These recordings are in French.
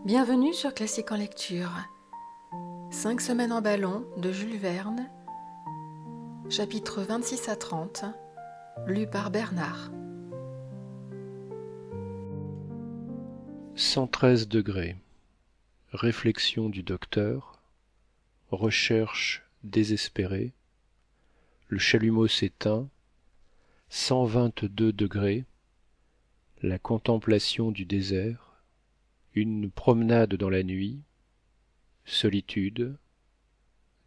Bienvenue sur Classique en lecture. 5 semaines en ballon de Jules Verne, chapitres 26 à 30, lu par Bernard. 113°. Réflexion du docteur. Recherche désespérée. Le chalumeau s'éteint. 122°. La contemplation du désert. Une promenade dans la nuit. Solitude.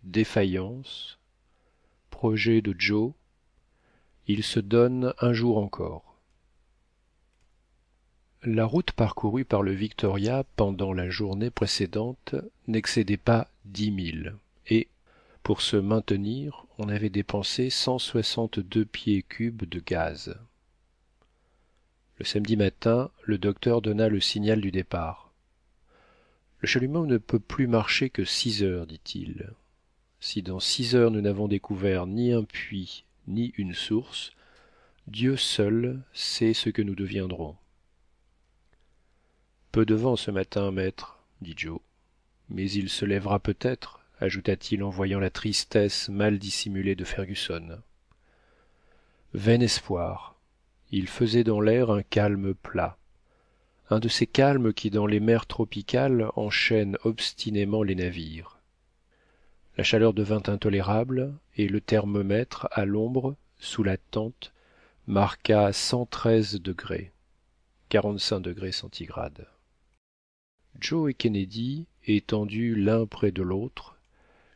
Défaillance. Projet de Joe. Il se donne un jour encore. La route parcourue par le Victoria pendant la journée précédente n'excédait pas 10 milles, et, pour se maintenir, on avait dépensé 162 pieds cubes de gaz. Le samedi matin, le docteur donna le signal du départ. Le chalumeau ne peut plus marcher que 6 heures, dit-il. Si dans 6 heures nous n'avons découvert ni un puits, ni une source, Dieu seul sait ce que nous deviendrons. Peu de vent ce matin, maître, dit Joe. Mais il se lèvera peut-être, ajouta-t-il en voyant la tristesse mal dissimulée de Fergusson. Vain espoir. Il faisait dans l'air un calme plat. Un de ces calmes qui, dans les mers tropicales, enchaînent obstinément les navires. La chaleur devint intolérable, et le thermomètre, à l'ombre, sous la tente, marqua 113°, 45°C. Joe et Kennedy, étendus l'un près de l'autre,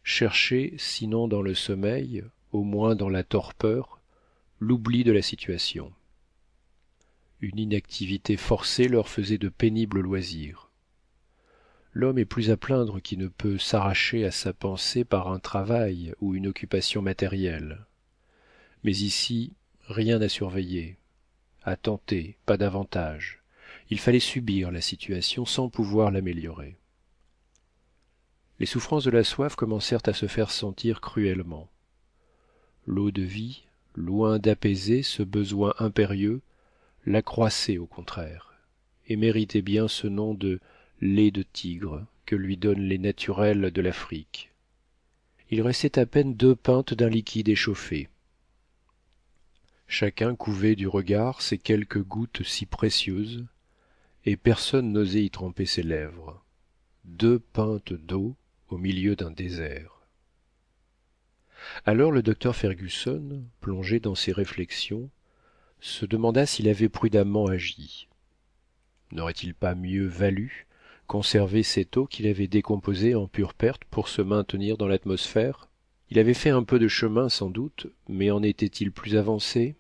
cherchaient, sinon dans le sommeil, au moins dans la torpeur, l'oubli de la situation. Une inactivité forcée leur faisait de pénibles loisirs. L'homme est plus à plaindre qui ne peut s'arracher à sa pensée par un travail ou une occupation matérielle. Mais ici, rien à surveiller, à tenter, pas davantage. Il fallait subir la situation sans pouvoir l'améliorer. Les souffrances de la soif commencèrent à se faire sentir cruellement. L'eau de vie, loin d'apaiser ce besoin impérieux, l'accroissait au contraire, et méritait bien ce nom de lait de tigre que lui donnent les naturels de l'Afrique. Il restait à peine 2 pintes d'un liquide échauffé. Chacun couvait du regard ces quelques gouttes si précieuses, et personne n'osait y tremper ses lèvres. 2 pintes d'eau au milieu d'un désert. Alors le docteur Fergusson, plongé dans ses réflexions, se demanda s'il avait prudemment agi. N'aurait-il pas mieux valu conserver cette eau qu'il avait décomposée en pure perte pour se maintenir dans l'atmosphère? Il avait fait un peu de chemin sans doute, mais en était-il plus avancé?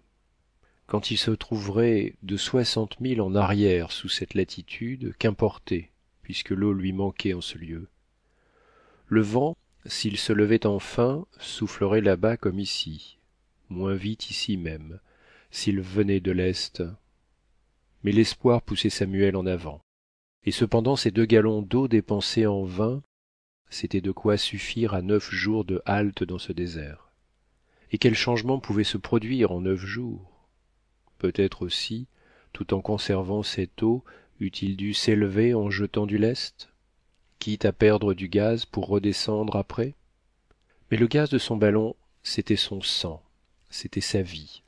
Quand il se trouverait de 60 milles en arrière sous cette latitude, qu'importait, puisque l'eau lui manquait en ce lieu. Le vent, s'il se levait enfin, soufflerait là-bas comme ici, moins vite ici même, s'il venait de l'est. Mais l'espoir poussait Samuel en avant. Et cependant ces 2 gallons d'eau dépensés en vain, c'était de quoi suffire à 9 jours de halte dans ce désert. Et quel changement pouvait se produire en 9 jours? Peut-être aussi, tout en conservant cette eau, eût-il dû s'élever en jetant du lest, quitte à perdre du gaz pour redescendre après? Mais le gaz de son ballon, c'était son sang, c'était sa vie.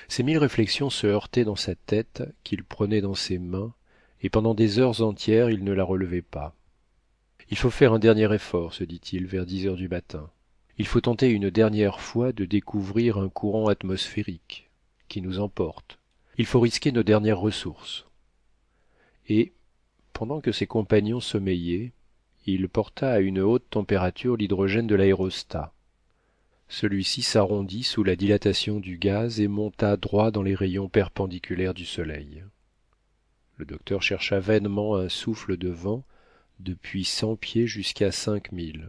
Ces 1000 réflexions se heurtaient dans sa tête, qu'il prenait dans ses mains, et pendant des heures entières il ne la relevait pas. Il faut faire un dernier effort, se dit-il vers 10 heures du matin. Il faut tenter une dernière fois de découvrir un courant atmosphérique qui nous emporte. Il faut risquer nos dernières ressources. Et, pendant que ses compagnons sommeillaient, il porta à une haute température l'hydrogène de l'aérostat. Celui-ci s'arrondit sous la dilatation du gaz et monta droit dans les rayons perpendiculaires du soleil. Le docteur chercha vainement un souffle de vent depuis 100 pieds jusqu'à 5000.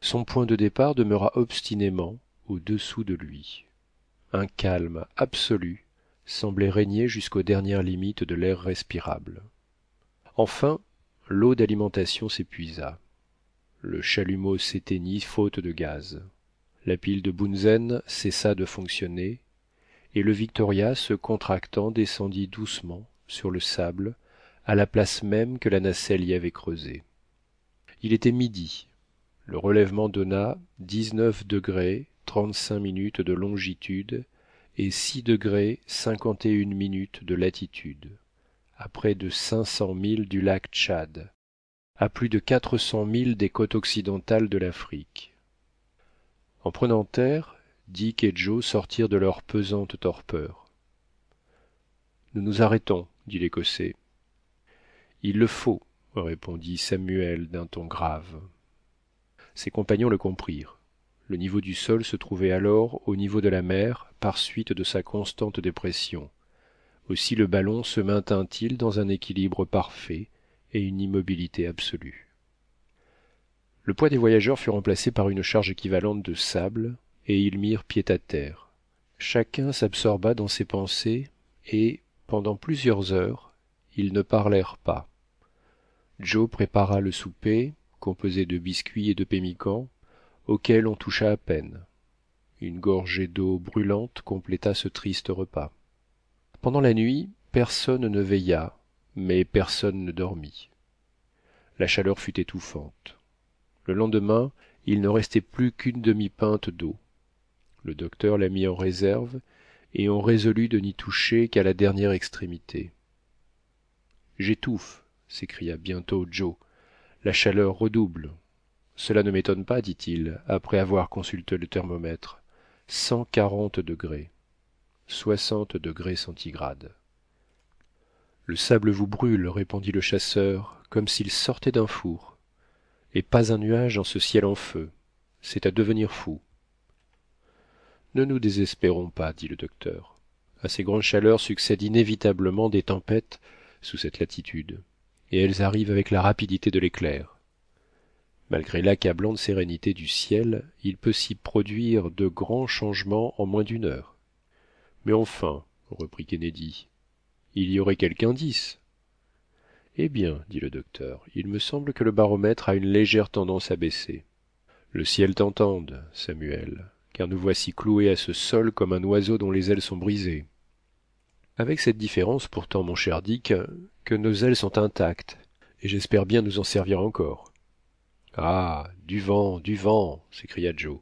Son point de départ demeura obstinément au-dessous de lui. Un calme absolu semblait régner jusqu'aux dernières limites de l'air respirable. Enfin, l'eau d'alimentation s'épuisa. Le chalumeau s'éteignit faute de gaz. La pile de Bunzen cessa de fonctionner, et le Victoria, se contractant, descendit doucement sur le sable, à la place même que la nacelle y avait creusée. Il était midi. Le relèvement donna 19° 35' de longitude et 6° 51' de latitude, à près de 500 milles du lac Tchad, à plus de 400 milles des côtes occidentales de l'Afrique. En prenant terre, Dick et Joe sortirent de leur pesante torpeur. « Nous nous arrêtons, » dit l'Écossais. « Il le faut, » répondit Samuel d'un ton grave. Ses compagnons le comprirent. Le niveau du sol se trouvait alors au niveau de la mer par suite de sa constante dépression. Aussi le ballon se maintint-il dans un équilibre parfait et une immobilité absolue. Le poids des voyageurs fut remplacé par une charge équivalente de sable, et ils mirent pied à terre. Chacun s'absorba dans ses pensées, et, pendant plusieurs heures, ils ne parlèrent pas. Joe prépara le souper, composé de biscuits et de pemmican, auquel on toucha à peine. Une gorgée d'eau brûlante compléta ce triste repas. Pendant la nuit, personne ne veilla, mais personne ne dormit. La chaleur fut étouffante. Le lendemain, il ne restait plus qu'une demi-pinte d'eau. Le docteur la mit en réserve, et on résolut de n'y toucher qu'à la dernière extrémité. « J'étouffe !» s'écria bientôt Joe. « La chaleur redouble. » « Cela ne m'étonne pas, dit-il, après avoir consulté le thermomètre. 140 degrés. 60 degrés centigrades. « Le sable vous brûle, répondit le chasseur, comme s'il sortait d'un four. Et pas un nuage dans ce ciel en feu. C'est à devenir fou. » « Ne nous désespérons pas, dit le docteur. À ces grandes chaleurs succèdent inévitablement des tempêtes sous cette latitude, et elles arrivent avec la rapidité de l'éclair. Malgré l'accablante sérénité du ciel, il peut s'y produire de grands changements en moins d'une heure. Mais enfin, reprit Kennedy, il y aurait quelque indice. Eh bien, dit le docteur, il me semble que le baromètre a une légère tendance à baisser. Le ciel t'entende, Samuel, car nous voici cloués à ce sol comme un oiseau dont les ailes sont brisées. Avec cette différence pourtant, mon cher Dick, que nos ailes sont intactes, et j'espère bien nous en servir encore. Ah, du vent, s'écria Joe.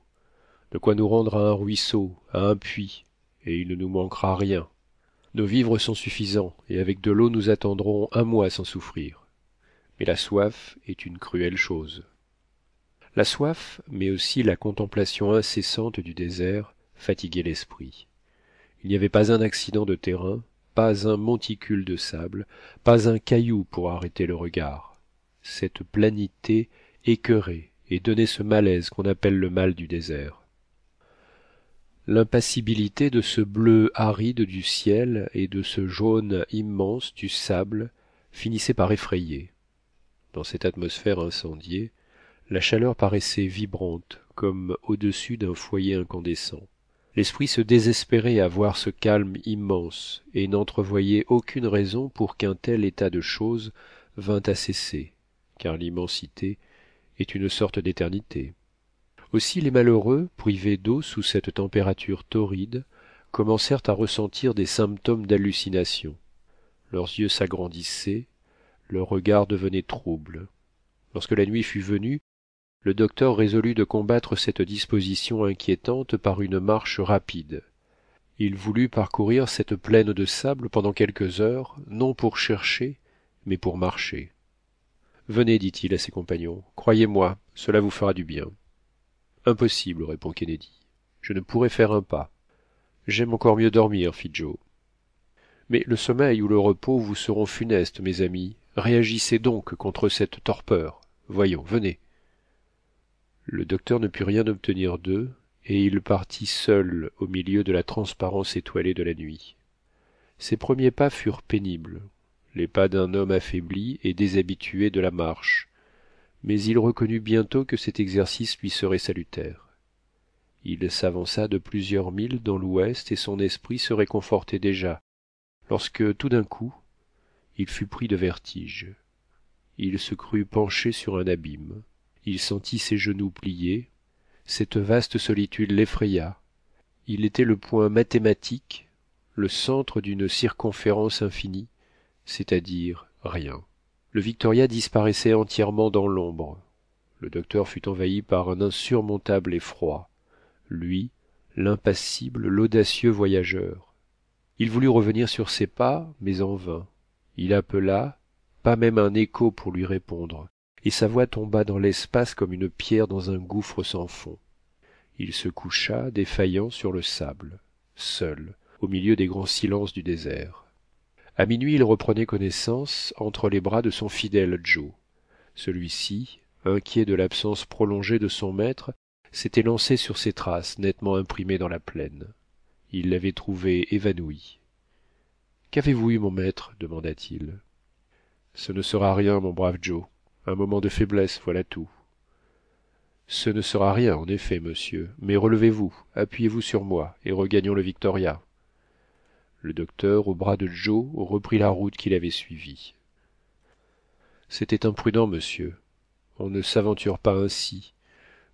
De quoi nous rendre à un ruisseau, à un puits, et il ne nous manquera rien. Nos vivres sont suffisants, et avec de l'eau nous attendrons un mois sans souffrir. Mais la soif est une cruelle chose. La soif, mais aussi la contemplation incessante du désert, fatiguaient l'esprit. Il n'y avait pas un accident de terrain, pas un monticule de sable, pas un caillou pour arrêter le regard. Cette planité écœurait et donnait ce malaise qu'on appelle le mal du désert. L'impassibilité de ce bleu aride du ciel et de ce jaune immense du sable finissait par effrayer. Dans cette atmosphère incendiée, la chaleur paraissait vibrante comme au-dessus d'un foyer incandescent. L'esprit se désespérait à voir ce calme immense et n'entrevoyait aucune raison pour qu'un tel état de choses vînt à cesser, car l'immensité est une sorte d'éternité. Aussi les malheureux, privés d'eau sous cette température torride, commencèrent à ressentir des symptômes d'hallucination. Leurs yeux s'agrandissaient, leur regard devenait trouble. Lorsque la nuit fut venue, le docteur résolut de combattre cette disposition inquiétante par une marche rapide. Il voulut parcourir cette plaine de sable pendant quelques heures, non pour chercher, mais pour marcher. Venez, dit-il à ses compagnons, croyez-moi, cela vous fera du bien. Impossible, répond Kennedy. Je ne pourrais faire un pas. J'aime encore mieux dormir, fit Joe. Mais le sommeil ou le repos vous seront funestes, mes amis. Réagissez donc contre cette torpeur. Voyons, venez. Le docteur ne put rien obtenir d'eux, et il partit seul au milieu de la transparence étoilée de la nuit. Ses premiers pas furent pénibles, les pas d'un homme affaibli et déshabitué de la marche, mais il reconnut bientôt que cet exercice lui serait salutaire. Il s'avança de plusieurs milles dans l'ouest et son esprit se réconfortait déjà, lorsque tout d'un coup il fut pris de vertige. Il se crut penché sur un abîme, il sentit ses genoux pliés, cette vaste solitude l'effraya. Il était le point mathématique, le centre d'une circonférence infinie, c'est-à-dire rien. Le Victoria disparaissait entièrement dans l'ombre. Le docteur fut envahi par un insurmontable effroi. Lui, l'impassible, l'audacieux voyageur. Il voulut revenir sur ses pas, mais en vain. Il appela, pas même un écho pour lui répondre, et sa voix tomba dans l'espace comme une pierre dans un gouffre sans fond. Il se coucha, défaillant, sur le sable, seul, au milieu des grands silences du désert. À minuit, il reprenait connaissance entre les bras de son fidèle Joe. Celui-ci, inquiet de l'absence prolongée de son maître, s'était lancé sur ses traces nettement imprimées dans la plaine. Il l'avait trouvé évanoui. « Qu'avez-vous eu, mon maître » demanda-t-il. « Ce ne sera rien, mon brave Joe. Un moment de faiblesse, voilà tout. »« Ce ne sera rien, en effet, monsieur, mais relevez-vous, appuyez-vous sur moi, et regagnons le Victoria. » Le docteur, au bras de Joe, reprit la route qu'il avait suivie. « C'était imprudent, monsieur. On ne s'aventure pas ainsi.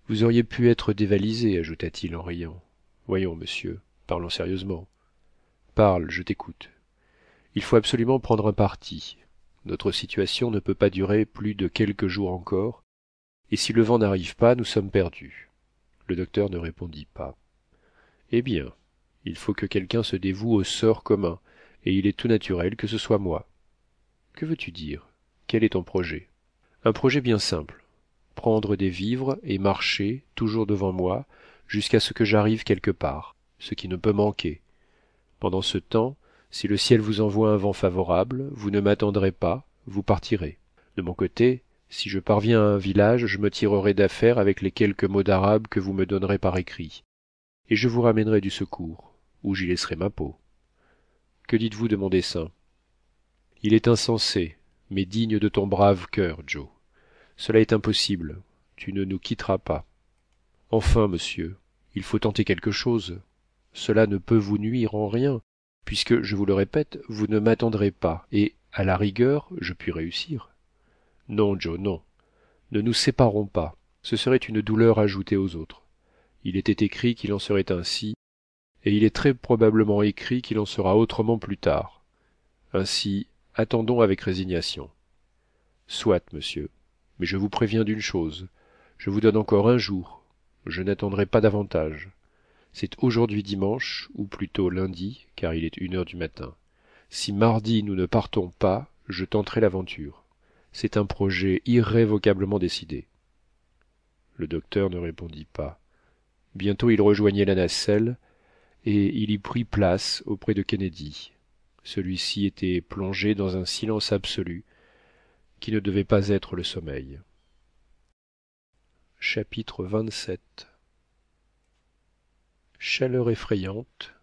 Vous auriez pu être dévalisé, ajouta-t-il en riant. Voyons, monsieur, parlons sérieusement. Parle, je t'écoute. Il faut absolument prendre un parti. Notre situation ne peut pas durer plus de quelques jours encore, et si le vent n'arrive pas, nous sommes perdus. Le docteur ne répondit pas. Eh bien, il faut que quelqu'un se dévoue au sort commun, et il est tout naturel que ce soit moi. Que veux-tu dire? Quel est ton projet? Un projet bien simple. Prendre des vivres et marcher, toujours devant moi, jusqu'à ce que j'arrive quelque part, ce qui ne peut manquer. Pendant ce temps, si le ciel vous envoie un vent favorable, vous ne m'attendrez pas, vous partirez. De mon côté, si je parviens à un village, je me tirerai d'affaire avec les quelques mots d'arabe que vous me donnerez par écrit, et je vous ramènerai du secours, ou j'y laisserai ma peau. Que dites-vous de mon dessein? Il est insensé, mais digne de ton brave cœur, Joe. Cela est impossible, tu ne nous quitteras pas. Enfin, monsieur, il faut tenter quelque chose. Cela ne peut vous nuire en rien, puisque, je vous le répète, vous ne m'attendrez pas, et, à la rigueur, je puis réussir. Non, Joe, non. Ne nous séparons pas, ce serait une douleur ajoutée aux autres. Il était écrit qu'il en serait ainsi, et il est très probablement écrit qu'il en sera autrement plus tard. Ainsi, attendons avec résignation. Soit, monsieur, mais je vous préviens d'une chose, je vous donne encore un jour, je n'attendrai pas davantage. C'est aujourd'hui dimanche, ou plutôt lundi, car il est 1 heure du matin. Si mardi nous ne partons pas, je tenterai l'aventure. C'est un projet irrévocablement décidé. Le docteur ne répondit pas. Bientôt il rejoignait la nacelle, et il y prit place auprès de Kennedy. Celui-ci était plongé dans un silence absolu, qui ne devait pas être le sommeil. Chapitre 27. Chaleur effrayante,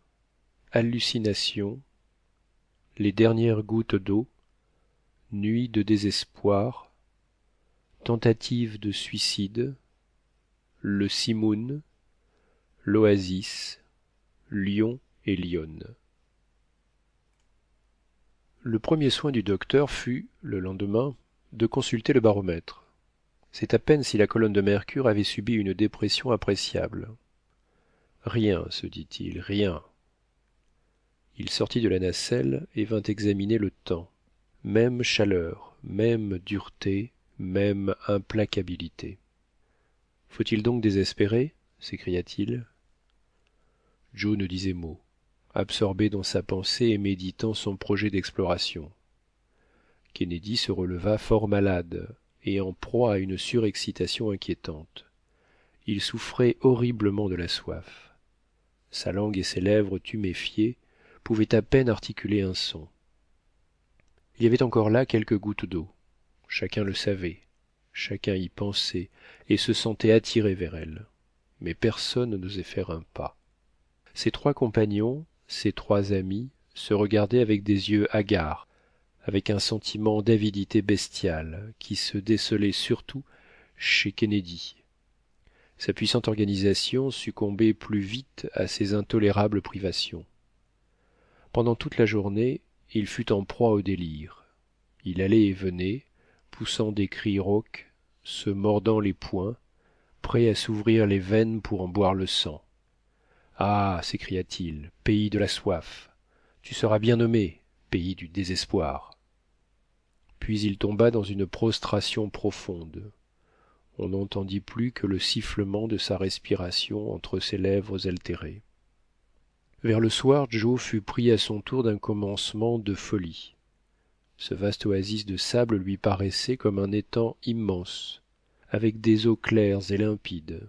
hallucinations, les dernières gouttes d'eau, nuit de désespoir, tentative de suicide, le simoun, l'oasis, lion et lionne. Le premier soin du docteur fut, le lendemain, de consulter le baromètre. C'est à peine si la colonne de mercure avait subi une dépression appréciable. Rien, se dit-il, rien. Il sortit de la nacelle et vint examiner le temps. Même chaleur, même dureté, même implacabilité. Faut-il donc désespérer? S'écria-t-il. Joe ne disait mot, absorbé dans sa pensée et méditant son projet d'exploration. Kennedy se releva fort malade et en proie à une surexcitation inquiétante. Il souffrait horriblement de la soif. Sa langue et ses lèvres tuméfiées pouvaient à peine articuler un son. Il y avait encore là quelques gouttes d'eau. Chacun le savait, chacun y pensait et se sentait attiré vers elle. Mais personne n'osait faire un pas. Ses trois compagnons, ses trois amis, se regardaient avec des yeux hagards, avec un sentiment d'avidité bestiale qui se décelait surtout chez Kennedy. Sa puissante organisation succombait plus vite à ces intolérables privations. Pendant toute la journée, il fut en proie au délire. Il allait et venait, poussant des cris rauques, se mordant les poings, prêt à s'ouvrir les veines pour en boire le sang. Ah, s'écria-t-il, pays de la soif, tu seras bien nommé, pays du désespoir. puis il tomba dans une prostration profonde. On n'entendit plus que le sifflement de sa respiration entre ses lèvres altérées. Vers le soir, Joe fut pris à son tour d'un commencement de folie. Ce vaste oasis de sable lui paraissait comme un étang immense, avec des eaux claires et limpides.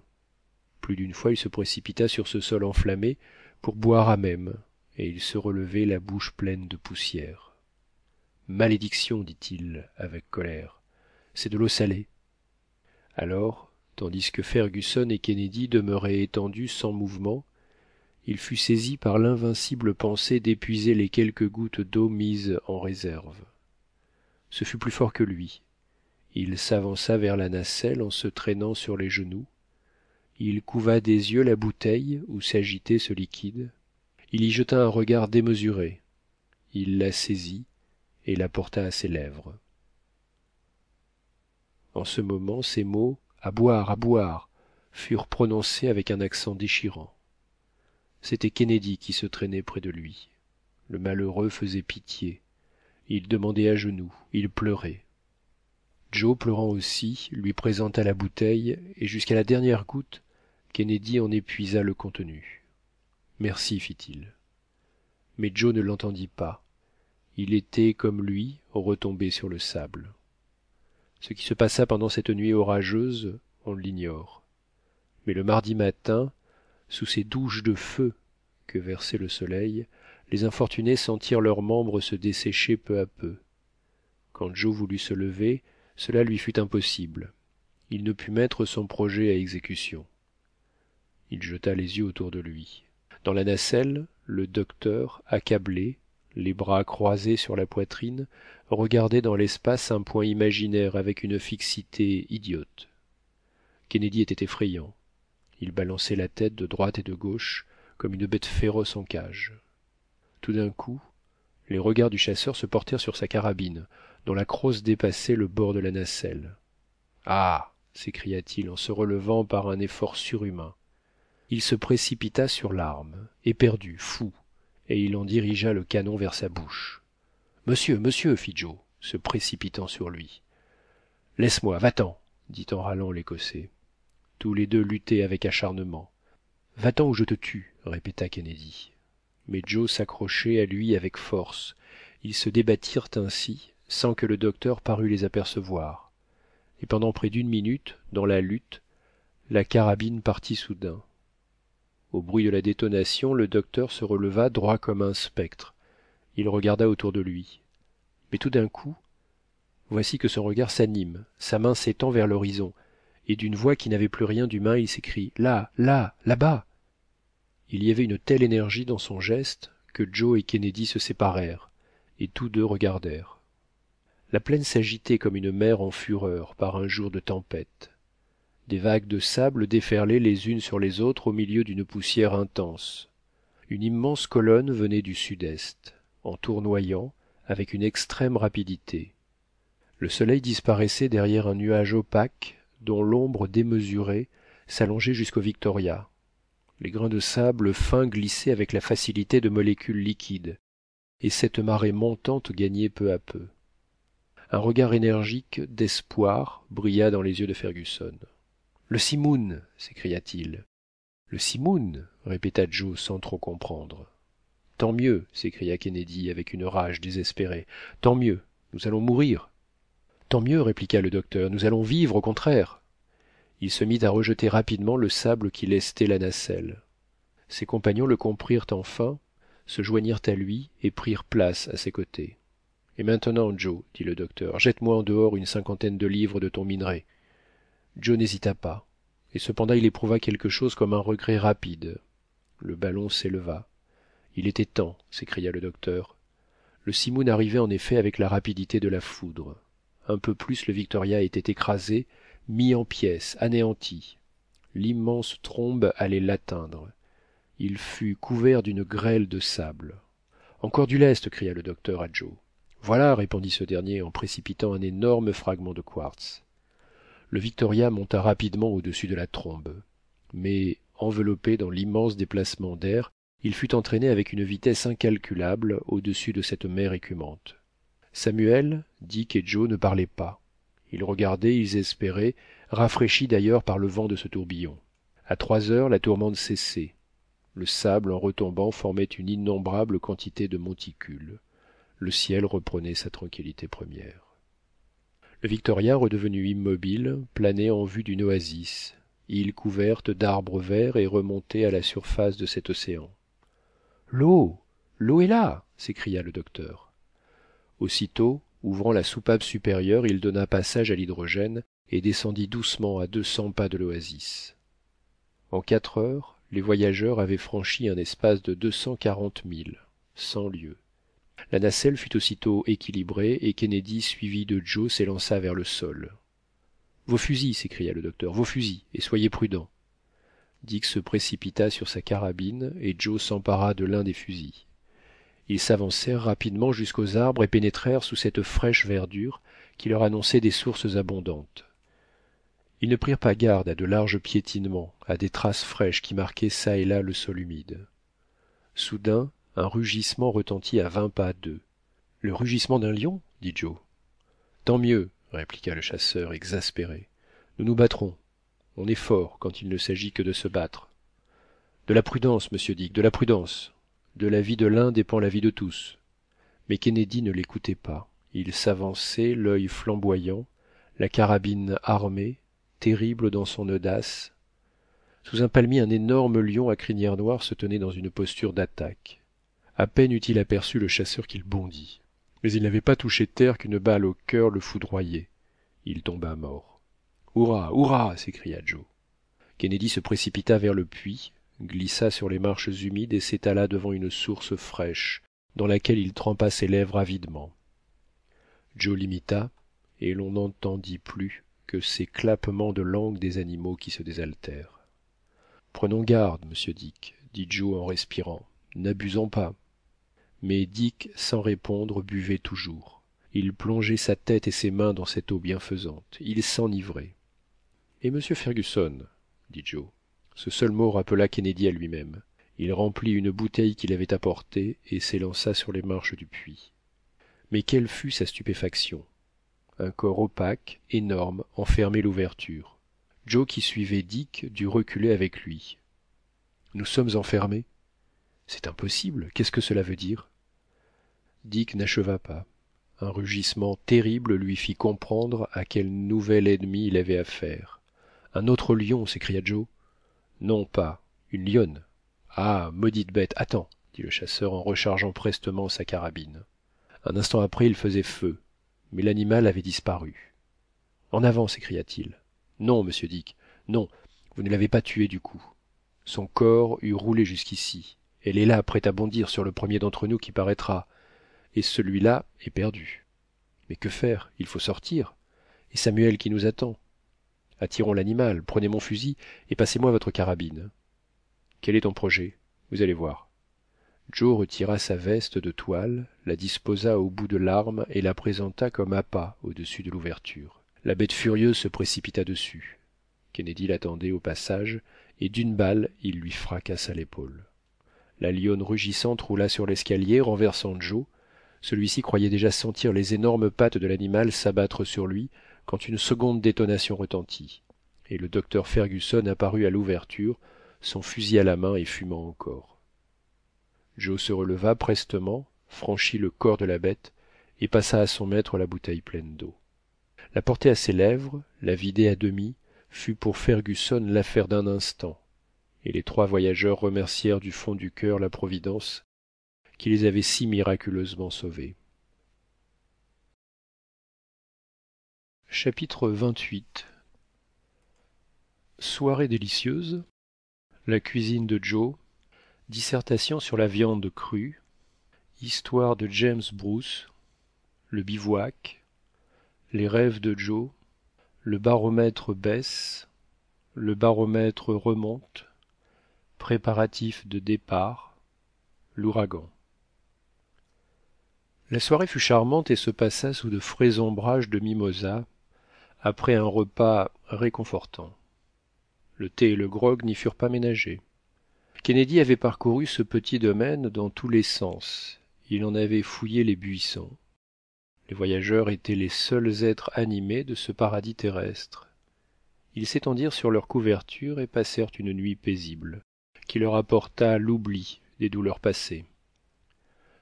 Plus d'une fois il se précipita sur ce sol enflammé pour boire à même, et il se relevait la bouche pleine de poussière. Malédiction, dit-il avec colère, c'est de l'eau salée. Alors, tandis que Fergusson et Kennedy demeuraient étendus sans mouvement, il fut saisi par l'invincible pensée d'épuiser les quelques gouttes d'eau mises en réserve. Ce fut plus fort que lui. Il s'avança vers la nacelle en se traînant sur les genoux. Il couva des yeux la bouteille où s'agitait ce liquide. Il y jeta un regard démesuré. Il la saisit et la porta à ses lèvres. En ce moment, ces mots « à boire » furent prononcés avec un accent déchirant. C'était Kennedy qui se traînait près de lui. Le malheureux faisait pitié. Il demandait à genoux, il pleurait. Joe, pleurant aussi, lui présenta la bouteille, et jusqu'à la dernière goutte, Kennedy en épuisa le contenu. « Merci, fit-il. » Mais Joe ne l'entendit pas. Il était, comme lui, retombé sur le sable. Ce qui se passa pendant cette nuit orageuse, on l'ignore. Mais le mardi matin, sous ces douches de feu que versait le soleil, les infortunés sentirent leurs membres se dessécher peu à peu. Quand Joe voulut se lever, cela lui fut impossible. Il ne put mettre son projet à exécution. Il jeta les yeux autour de lui. Dans la nacelle, le docteur, accablé, les bras croisés sur la poitrine, regardait dans l'espace un point imaginaire avec une fixité idiote. Kennedy était effrayant. Il balançait la tête de droite et de gauche comme une bête féroce en cage. Tout d'un coup, les regards du chasseur se portèrent sur sa carabine, dont la crosse dépassait le bord de la nacelle. « Ah !» s'écria-t-il en se relevant par un effort surhumain. Il se précipita sur l'arme, éperdu, fou, et il en dirigea le canon vers sa bouche. « Monsieur, monsieur !» fit Joe, se précipitant sur lui. « Laisse-moi, va-t'en !» dit en râlant l'Écossais. Tous les deux luttaient avec acharnement. « Va-t'en ou je te tue !» répéta Kennedy. Mais Joe s'accrochait à lui avec force. Ils se débattirent ainsi, sans que le docteur parût les apercevoir. Et pendant près d'une minute, dans la lutte, la carabine partit soudain. Au bruit de la détonation, le docteur se releva droit comme un spectre. Il regarda autour de lui. Mais tout d'un coup, voici que son regard s'anime, sa main s'étend vers l'horizon, et d'une voix qui n'avait plus rien d'humain, il s'écrie « Là, là, là-bas !» Il y avait une telle énergie dans son geste que Joe et Kennedy se séparèrent, et tous deux regardèrent. La plaine s'agitait comme une mer en fureur par un jour de tempête. Des vagues de sable déferlaient les unes sur les autres au milieu d'une poussière intense. Une immense colonne venait du sud-est, en tournoyant avec une extrême rapidité. Le soleil disparaissait derrière un nuage opaque dont l'ombre démesurée s'allongeait jusqu'au Victoria. Les grains de sable fin glissaient avec la facilité de molécules liquides, et cette marée montante gagnait peu à peu. Un regard énergique d'espoir brilla dans les yeux de Fergusson. « Le Simoun !» s'écria-t-il. « Le Simoun !» répéta Joe sans trop comprendre. « Tant mieux !» s'écria Kennedy avec une rage désespérée. « Tant mieux ! Nous allons mourir !»« Tant mieux !» répliqua le docteur. « Nous allons vivre, au contraire !» Il se mit à rejeter rapidement le sable qui lestait la nacelle. Ses compagnons le comprirent enfin, se joignirent à lui et prirent place à ses côtés. « Et maintenant, Joe, dit le docteur, jette-moi en dehors une cinquantaine de livres de ton minerai. » Joe n'hésita pas, et cependant il éprouva quelque chose comme un regret rapide. Le ballon s'éleva. « Il était temps, s'écria le docteur. Le Simoun arrivait en effet avec la rapidité de la foudre. Un peu plus le Victoria était écrasé, mis en pièces, anéanti. L'immense trombe allait l'atteindre. Il fut couvert d'une grêle de sable. « Encore du lest !» cria le docteur à Joe. « Voilà !» répondit ce dernier en précipitant un énorme fragment de quartz. Le Victoria monta rapidement au-dessus de la trombe. Mais, enveloppé dans l'immense déplacement d'air, il fut entraîné avec une vitesse incalculable au-dessus de cette mer écumante. Samuel, Dick et Joe ne parlaient pas. Ils regardaient, ils espéraient, rafraîchis d'ailleurs par le vent de ce tourbillon. À 3 heures, la tourmente cessait. Le sable, en retombant, formait une innombrable quantité de monticules. Le ciel reprenait sa tranquillité première. Le Victoria, redevenu immobile, planait en vue d'une oasis, île couverte d'arbres verts et remontait à la surface de cet océan. L'eau! L'eau est là! S'écria le docteur. Aussitôt, ouvrant la soupape supérieure, il donna passage à l'hydrogène et descendit doucement à 200 pas de l'oasis. En 4 heures, les voyageurs avaient franchi un espace de 240 milles, 100 lieues. La nacelle fut aussitôt équilibrée et Kennedy, suivi de Joe, s'élança vers le sol. « Vos fusils !» s'écria le docteur. « Vos fusils, et soyez prudents !» Dick se précipita sur sa carabine et Joe s'empara de l'un des fusils. Ils s'avancèrent rapidement jusqu'aux arbres et pénétrèrent sous cette fraîche verdure qui leur annonçait des sources abondantes. Ils ne prirent pas garde à de larges piétinements, à des traces fraîches qui marquaient çà et là le sol humide. Soudain, un rugissement retentit à 20 pas d'eux. « Le rugissement d'un lion ?» dit Joe. « Tant mieux, » répliqua le chasseur, exaspéré. « Nous nous battrons. On est fort quand il ne s'agit que de se battre. De la prudence, monsieur Dick, de la prudence. De la vie de l'un dépend la vie de tous. » Mais Kennedy ne l'écoutait pas. Il s'avançait, l'œil flamboyant, la carabine armée, terrible dans son audace. Sous un palmier, un énorme lion à crinière noire se tenait dans une posture d'attaque. À peine eut-il aperçu le chasseur qu'il bondit. Mais il n'avait pas touché terre qu'une balle au cœur le foudroyait. Il tomba mort. « Hurrah! Hurrah !» s'écria Joe. Kennedy se précipita vers le puits, glissa sur les marches humides et s'étala devant une source fraîche, dans laquelle il trempa ses lèvres avidement. Joe l'imita, et l'on n'entendit plus que ces clappements de langue des animaux qui se désaltèrent. « Prenons garde, monsieur Dick, » dit Joe en respirant. « N'abusons pas. » Mais Dick, sans répondre, buvait toujours. Il plongeait sa tête et ses mains dans cette eau bienfaisante. Il s'enivrait. « Et monsieur Fergusson ?» dit Joe. Ce seul mot rappela Kennedy à lui-même. Il remplit une bouteille qu'il avait apportée et s'élança sur les marches du puits. Mais quelle fut sa stupéfaction! Un corps opaque, énorme, enfermait l'ouverture. Joe, qui suivait Dick, dut reculer avec lui. « Nous sommes enfermés !»« C'est impossible. Qu'est-ce que cela veut dire ?» Dick n'acheva pas. Un rugissement terrible lui fit comprendre à quel nouvel ennemi il avait affaire. « Un autre lion !» s'écria Joe. « Non pas. Une lionne. »« Ah, maudite bête, attends !» dit le chasseur en rechargeant prestement sa carabine. Un instant après, il faisait feu, mais l'animal avait disparu. « En avant !» s'écria-t-il. « Non, monsieur Dick, non, vous ne l'avez pas tuée du coup. Son corps eût roulé jusqu'ici. Elle est là, prête à bondir sur le premier d'entre nous qui paraîtra, et celui-là est perdu. Mais que faire? Il faut sortir. Et Samuel qui nous attend. Attirons l'animal, prenez mon fusil et passez-moi votre carabine. Quel est ton projet? Vous allez voir. » Joe retira sa veste de toile, la disposa au bout de l'arme et la présenta comme appât au-dessus de l'ouverture. La bête furieuse se précipita dessus. Kennedy l'attendait au passage, et d'une balle, il lui fracassa l'épaule. La lionne rugissante roula sur l'escalier, renversant Joe. Celui-ci croyait déjà sentir les énormes pattes de l'animal s'abattre sur lui quand une seconde détonation retentit, et le docteur Fergusson apparut à l'ouverture, son fusil à la main et fumant encore. Joe se releva prestement, franchit le corps de la bête et passa à son maître la bouteille pleine d'eau. La porter à ses lèvres, la vider à demi, fut pour Fergusson l'affaire d'un instant, et les 3 voyageurs remercièrent du fond du cœur la Providence qui les avait si miraculeusement sauvés. Chapitre 28. Soirée délicieuse, la cuisine de Joe, dissertation sur la viande crue, histoire de James Bruce, le bivouac, les rêves de Joe, le baromètre baisse, le baromètre remonte, préparatifs de départ, l'ouragan. La soirée fut charmante et se passa sous de frais ombrages de mimosas, après un repas réconfortant. Le thé et le grog n'y furent pas ménagés. Kennedy avait parcouru ce petit domaine dans tous les sens. Il en avait fouillé les buissons. Les voyageurs étaient les seuls êtres animés de ce paradis terrestre. Ils s'étendirent sur leurs couvertures et passèrent une nuit paisible, qui leur apporta l'oubli des douleurs passées.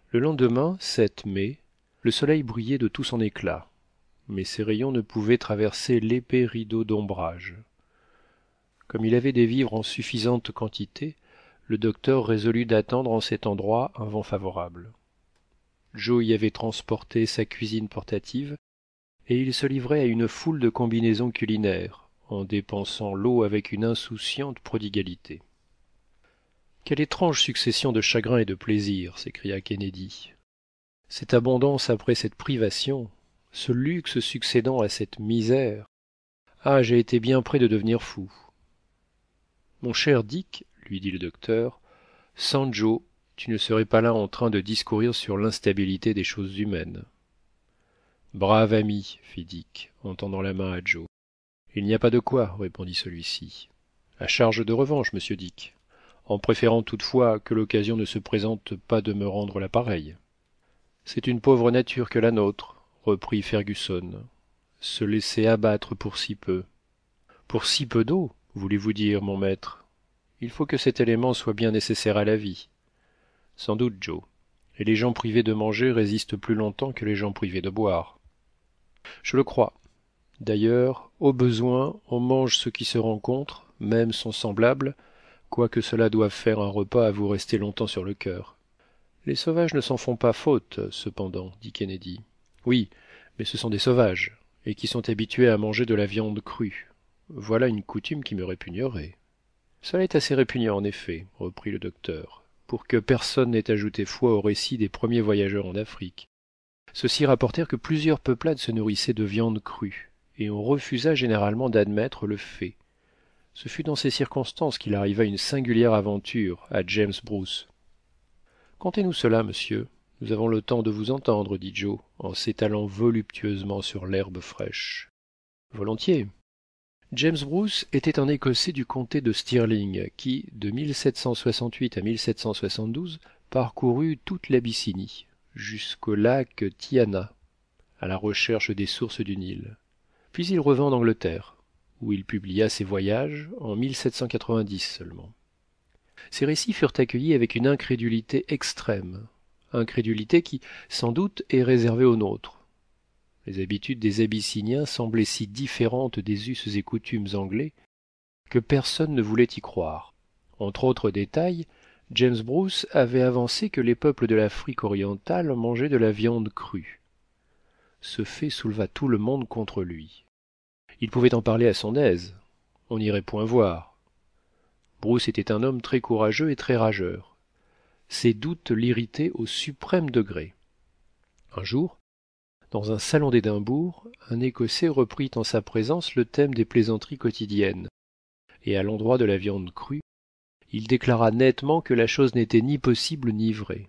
Le lendemain, 7 mai, le soleil brillait de tout son éclat, mais ses rayons ne pouvaient traverser l'épais rideau d'ombrage. Comme il avait des vivres en suffisante quantité, le docteur résolut d'attendre en cet endroit un vent favorable. Joe y avait transporté sa cuisine portative, et il se livrait à une foule de combinaisons culinaires, en dépensant l'eau avec une insouciante prodigalité. Quelle étrange succession de chagrins et de plaisirs, s'écria Kennedy. Cette abondance après cette privation, ce luxe succédant à cette misère. Ah, j'ai été bien près de devenir fou. Mon cher Dick, lui dit le docteur, sans Joe, tu ne serais pas là en train de discourir sur l'instabilité des choses humaines. Brave ami, fit Dick, en tendant la main à Joe. Il n'y a pas de quoi, répondit celui-ci. À charge de revanche, monsieur Dick, en préférant toutefois que l'occasion ne se présente pas de me rendre l'appareil. C'est une pauvre nature que la nôtre, reprit Fergusson. Se laisser abattre pour si peu. Pour si peu d'eau, voulez-vous dire, mon maître? Il faut que cet élément soit bien nécessaire à la vie. Sans doute, Joe. Et les gens privés de manger résistent plus longtemps que les gens privés de boire. Je le crois. D'ailleurs, au besoin, on mange ce qui se rencontre, même son semblable, quoique cela doive faire un repas à vous rester longtemps sur le cœur. Les sauvages ne s'en font pas faute, cependant, dit Kennedy. Oui, mais ce sont des sauvages, et qui sont habitués à manger de la viande crue. Voilà une coutume qui me répugnerait. Cela est assez répugnant, en effet, reprit le docteur, pour que personne n'ait ajouté foi au récit des premiers voyageurs en Afrique. Ceux-ci rapportèrent que plusieurs peuplades se nourrissaient de viande crue, et on refusa généralement d'admettre le fait. Ce fut dans ces circonstances qu'il arriva une singulière aventure à James Bruce. Contez-nous cela, monsieur. Nous avons le temps de vous entendre, dit Joe, en s'étalant voluptueusement sur l'herbe fraîche. Volontiers. James Bruce était un Écossais du comté de Stirling qui, de 1768 à 1772, parcourut toute l'Abyssinie, jusqu'au lac Tyana, à la recherche des sources du Nil. Puis il revint en Angleterre, où il publia ses voyages en 1790 seulement. Ces récits furent accueillis avec une incrédulité extrême, incrédulité qui, sans doute, est réservée aux nôtres. Les habitudes des Abyssiniens semblaient si différentes des us et coutumes anglais que personne ne voulait y croire. Entre autres détails, James Bruce avait avancé que les peuples de l'Afrique orientale mangeaient de la viande crue. Ce fait souleva tout le monde contre lui. Il pouvait en parler à son aise. On n'irait point voir. Bruce était un homme très courageux et très rageur. Ses doutes l'irritaient au suprême degré. Un jour, dans un salon d'Édimbourg, un Écossais reprit en sa présence le thème des plaisanteries quotidiennes, et à l'endroit de la viande crue, il déclara nettement que la chose n'était ni possible ni vraie.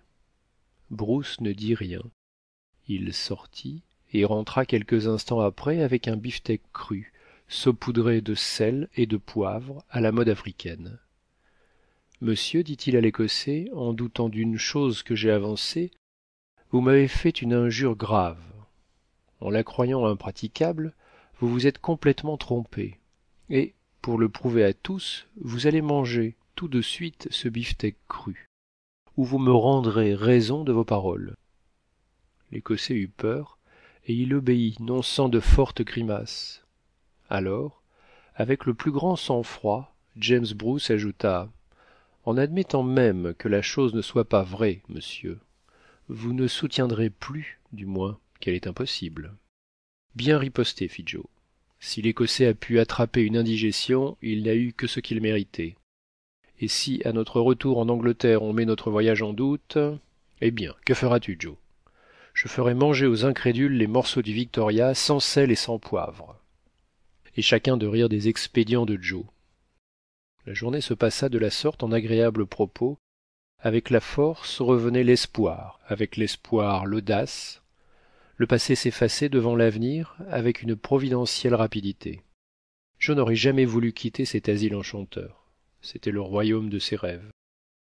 Bruce ne dit rien. Il sortit et rentra quelques instants après avec un beefsteak cru, saupoudré de sel et de poivre à la mode africaine. Monsieur, dit-il à l'Écossais, en doutant d'une chose que j'ai avancée, vous m'avez fait une injure grave. En la croyant impraticable, vous vous êtes complètement trompé. Et, pour le prouver à tous, vous allez manger tout de suite ce beefsteak cru, ou vous me rendrez raison de vos paroles. L'Écossais eut peur, et il obéit, non sans de fortes grimaces. Alors, avec le plus grand sang-froid, James Bruce ajouta « En admettant même que la chose ne soit pas vraie, monsieur, vous ne soutiendrez plus, du moins, qu'elle est impossible. » Bien riposté, fit Joe. Si l'Écossais a pu attraper une indigestion, il n'a eu que ce qu'il méritait. Et si, à notre retour en Angleterre, on met notre voyage en doute, eh bien, que feras-tu, Joe? Je ferai manger aux incrédules les morceaux du Victoria sans sel et sans poivre. Et chacun de rire des expédients de Joe. La journée se passa de la sorte en agréables propos. Avec la force revenait l'espoir, avec l'espoir l'audace. Le passé s'effaçait devant l'avenir avec une providentielle rapidité. Joe n'aurait jamais voulu quitter cet asile enchanteur. C'était le royaume de ses rêves.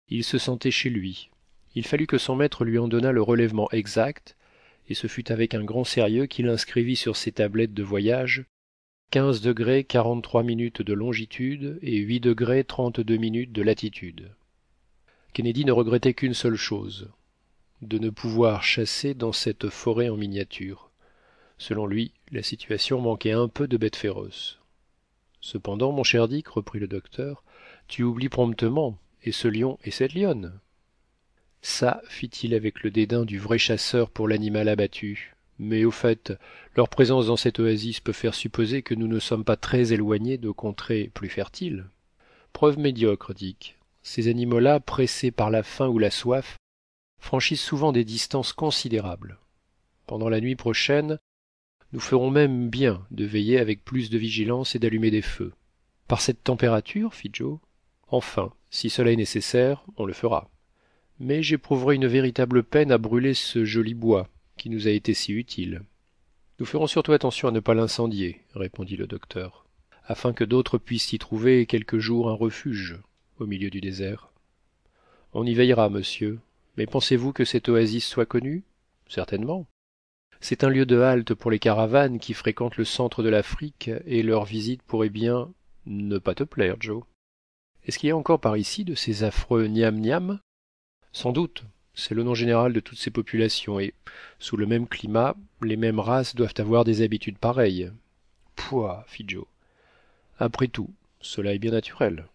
Il se sentait chez lui. Il fallut que son maître lui en donnât le relèvement exact, et ce fut avec un grand sérieux qu'il inscrivit sur ses tablettes de voyage 15° 43' de longitude et 8° 32' de latitude. Kennedy ne regrettait qu'une seule chose, de ne pouvoir chasser dans cette forêt en miniature. Selon lui, la situation manquait un peu de bêtes féroces. Cependant, mon cher Dick, reprit le docteur, tu oublies promptement, et ce lion et cette lionne. Ça, fit-il avec le dédain du vrai chasseur pour l'animal abattu, mais au fait, leur présence dans cette oasis peut faire supposer que nous ne sommes pas très éloignés de contrées plus fertiles. Preuve médiocre, Dick. Ces animaux-là, pressés par la faim ou la soif, franchissent souvent des distances considérables. Pendant la nuit prochaine, nous ferons même bien de veiller avec plus de vigilance et d'allumer des feux. Par cette température, fit Joe. Enfin, si cela est nécessaire, on le fera. Mais j'éprouverai une véritable peine à brûler ce joli bois qui nous a été si utile. Nous ferons surtout attention à ne pas l'incendier, répondit le docteur, afin que d'autres puissent y trouver quelque jour un refuge au milieu du désert. On y veillera, monsieur, mais pensez-vous que cette oasis soit connue? Certainement. C'est un lieu de halte pour les caravanes qui fréquentent le centre de l'Afrique, et leur visite pourrait bien ne pas te plaire, Joe. Est-ce qu'il y a encore par ici de ces affreux niam-niam? Sans doute, c'est le nom général de toutes ces populations, et, sous le même climat, les mêmes races doivent avoir des habitudes pareilles. Pouah, fit Joe. Après tout, cela est bien naturel.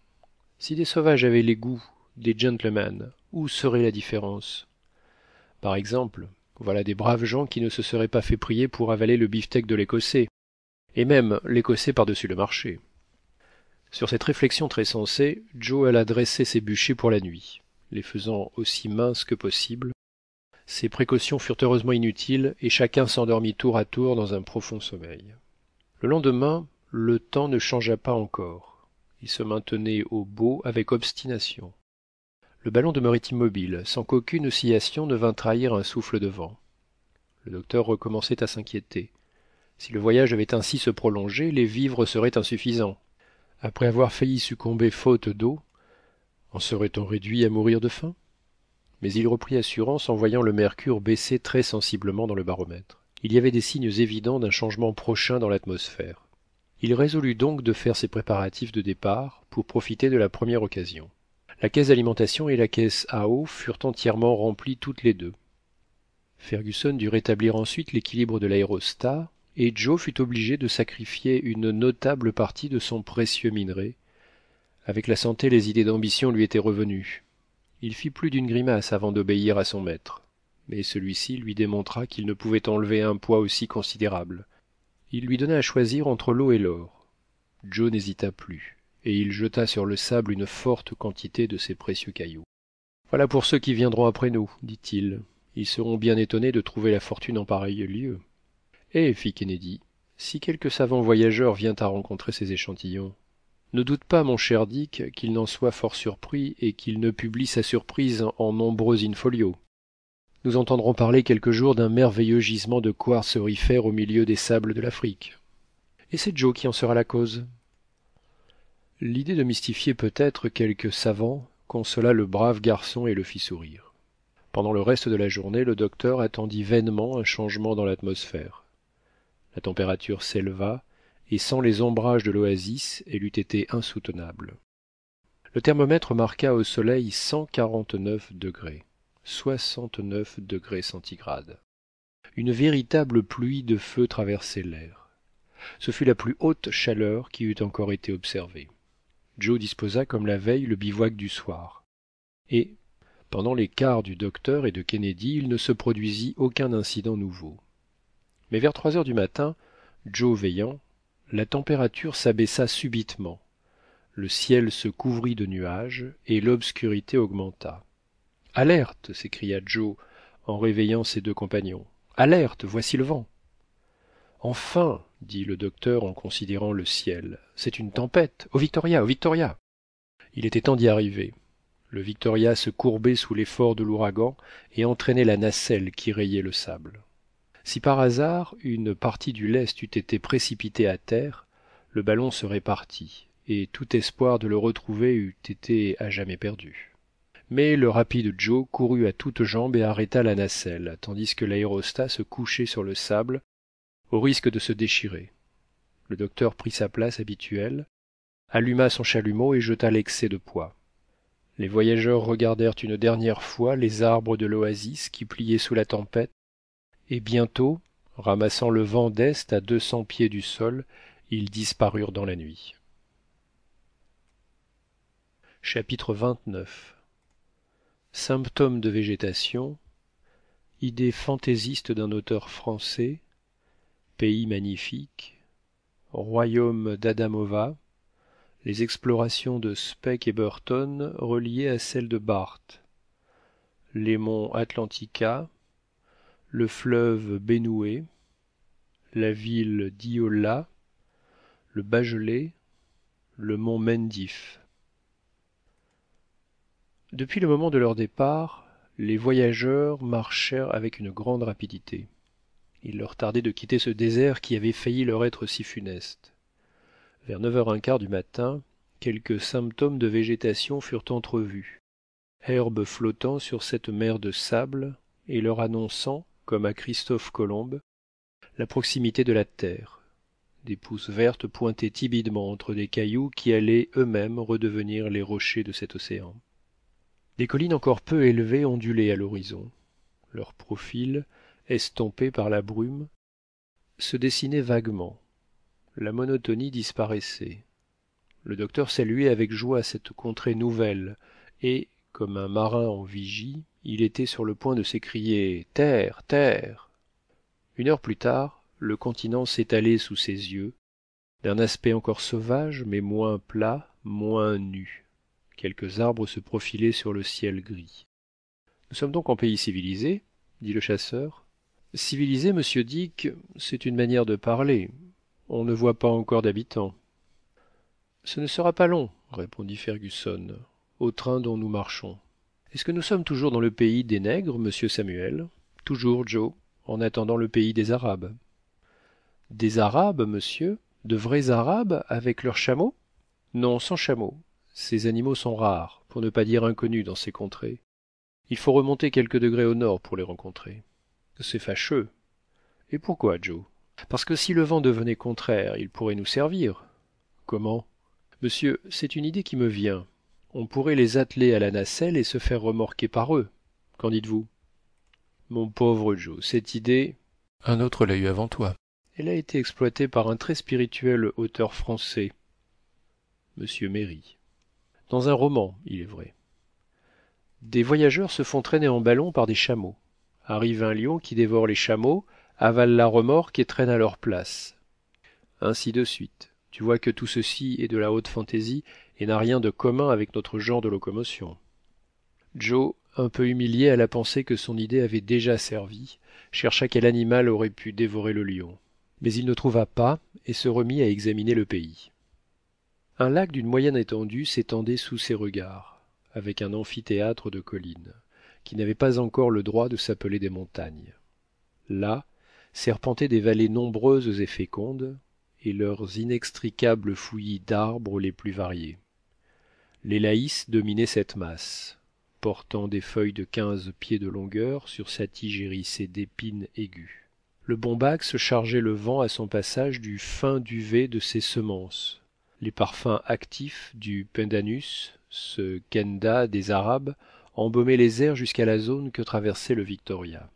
Si des sauvages avaient les goûts des gentlemen, où serait la différence? Par exemple, voilà des braves gens qui ne se seraient pas fait prier pour avaler le beefsteak de l'écossais, et même l'écossais par-dessus le marché. Sur cette réflexion très sensée, Joe alla dresser ses bûchers pour la nuit, les faisant aussi minces que possible. Ces précautions furent heureusement inutiles, et chacun s'endormit tour à tour dans un profond sommeil. Le lendemain, le temps ne changea pas encore. Il se maintenait au beau avec obstination. Le ballon demeurait immobile, sans qu'aucune oscillation ne vînt trahir un souffle de vent. Le docteur recommençait à s'inquiéter. Si le voyage devait ainsi se prolonger, les vivres seraient insuffisants. Après avoir failli succomber faute d'eau, en serait-on réduit à mourir de faim? Mais il reprit assurance en voyant le mercure baisser très sensiblement dans le baromètre. Il y avait des signes évidents d'un changement prochain dans l'atmosphère. Il résolut donc de faire ses préparatifs de départ pour profiter de la première occasion. La caisse d'alimentation et la caisse à eau furent entièrement remplies toutes les deux. Fergusson dut rétablir ensuite l'équilibre de l'aérostat, et Joe fut obligé de sacrifier une notable partie de son précieux minerai. Avec la santé, les idées d'ambition lui étaient revenues. Il fit plus d'une grimace avant d'obéir à son maître, mais celui-ci lui démontra qu'il ne pouvait enlever un poids aussi considérable. Il lui donna à choisir entre l'eau et l'or. Joe n'hésita plus, et il jeta sur le sable une forte quantité de ces précieux cailloux. Voilà pour ceux qui viendront après nous, dit-il. Ils seront bien étonnés de trouver la fortune en pareil lieu. Eh, fit Kennedy, si quelque savant voyageur vient à rencontrer ces échantillons, ne doute pas, mon cher Dick, qu'il n'en soit fort surpris et qu'il ne publie sa surprise en nombreux in-folios. Nous entendrons parler quelque jour d'un merveilleux gisement de quartz aurifère au milieu des sables de l'Afrique. Et c'est Joe qui en sera la cause. L'idée de mystifier peut-être quelque savant consola le brave garçon et le fit sourire. Pendant le reste de la journée, le docteur attendit vainement un changement dans l'atmosphère. La température s'éleva, et sans les ombrages de l'oasis, elle eût été insoutenable. Le thermomètre marqua au soleil 149 degrés, 69 degrés centigrades. Une véritable pluie de feu traversait l'air. Ce fut la plus haute chaleur qui eût encore été observée. Joe disposa comme la veille le bivouac du soir. Et, pendant les quarts du docteur et de Kennedy, il ne se produisit aucun incident nouveau. Mais vers 3 heures du matin, Joe veillant, la température s'abaissa subitement. Le ciel se couvrit de nuages et l'obscurité augmenta. « Alerte !» s'écria Joe en réveillant ses deux compagnons. « Alerte ! Voici le vent !»« Enfin !» dit le docteur en considérant le ciel. « C'est une tempête ! Au Victoria ! Au Victoria !» Il était temps d'y arriver. Le Victoria se courbait sous l'effort de l'ouragan et entraînait la nacelle qui rayait le sable. Si par hasard une partie du lest eût été précipitée à terre, le ballon serait parti, et tout espoir de le retrouver eût été à jamais perdu. Mais le rapide Joe courut à toutes jambes et arrêta la nacelle, tandis que l'aérostat se couchait sur le sable, au risque de se déchirer. Le docteur prit sa place habituelle, alluma son chalumeau et jeta l'excès de poids. Les voyageurs regardèrent une dernière fois les arbres de l'oasis qui pliaient sous la tempête, et bientôt, ramassant le vent d'est à 200 pieds du sol, ils disparurent dans la nuit. Chapitre 29. Symptômes de végétation, idées fantaisistes d'un auteur français, pays magnifique, royaume d'Adamova, les explorations de Speke et Burton reliées à celles de Barth, les monts Atlantika, le fleuve Bénoué, la ville d'Iola, le Bagelé, le mont Mendif. Depuis le moment de leur départ, les voyageurs marchèrent avec une grande rapidité. Il leur tardait de quitter ce désert qui avait failli leur être si funeste. Vers 9h15 du matin, quelques symptômes de végétation furent entrevus, herbes flottant sur cette mer de sable et leur annonçant, comme à Christophe Colomb, la proximité de la terre. Des pousses vertes pointaient timidement entre des cailloux qui allaient eux-mêmes redevenir les rochers de cet océan. Des collines encore peu élevées ondulaient à l'horizon. Leur profil, estompé par la brume, se dessinait vaguement. La monotonie disparaissait. Le docteur saluait avec joie cette contrée nouvelle, et, comme un marin en vigie, il était sur le point de s'écrier « Terre, terre !» Une heure plus tard, le continent s'étalait sous ses yeux, d'un aspect encore sauvage, mais moins plat, moins nu. Quelques arbres se profilaient sur le ciel gris. « Nous sommes donc en pays civilisé ?» dit le chasseur. « Civilisé, monsieur Dick, c'est une manière de parler. On ne voit pas encore d'habitants. »« Ce ne sera pas long, » répondit Fergusson, « au train dont nous marchons. »« Est-ce que nous sommes toujours dans le pays des nègres, monsieur Samuel ?»« Toujours, Joe, en attendant le pays des Arabes. »« Des Arabes, monsieur? De vrais Arabes, avec leurs chameaux ? » ?»« Non, sans chameaux. Ces animaux sont rares, pour ne pas dire inconnus dans ces contrées. Il faut remonter quelques degrés au nord pour les rencontrer. »« C'est fâcheux. »« Et pourquoi, Joe ? » ?»« Parce que si le vent devenait contraire, il pourrait nous servir. »« Comment ? » ?»« Monsieur, c'est une idée qui me vient. On pourrait les atteler à la nacelle et se faire remorquer par eux. Qu'en dites-vous ? » ?»« Mon pauvre Joe, cette idée... » »« Un autre l'a eue avant toi. »« Elle a été exploitée par un très spirituel auteur français, Monsieur Méry. Dans un roman, il est vrai. Des voyageurs se font traîner en ballon par des chameaux. Arrive un lion qui dévore les chameaux, avale la remorque et traîne à leur place. Ainsi de suite. Tu vois que tout ceci est de la haute fantaisie et n'a rien de commun avec notre genre de locomotion. Joe, un peu humilié à la pensée que son idée avait déjà servi, chercha quel animal aurait pu dévorer le lion. Mais il ne trouva pas et se remit à examiner le pays. Un lac d'une moyenne étendue s'étendait sous ses regards, avec un amphithéâtre de collines, qui n'avaient pas encore le droit de s'appeler des montagnes. Là, serpentaient des vallées nombreuses et fécondes, et leurs inextricables fouillis d'arbres les plus variés. Les laïs dominaient cette masse, portant des feuilles de 15 pieds de longueur sur sa tige hérissée d'épines aiguës. Le bombax chargeait le vent à son passage du fin duvet de ses semences. Les parfums actifs du pendanus, ce kenda des Arabes, embaumaient les airs jusqu'à la zone que traversait le Victoria.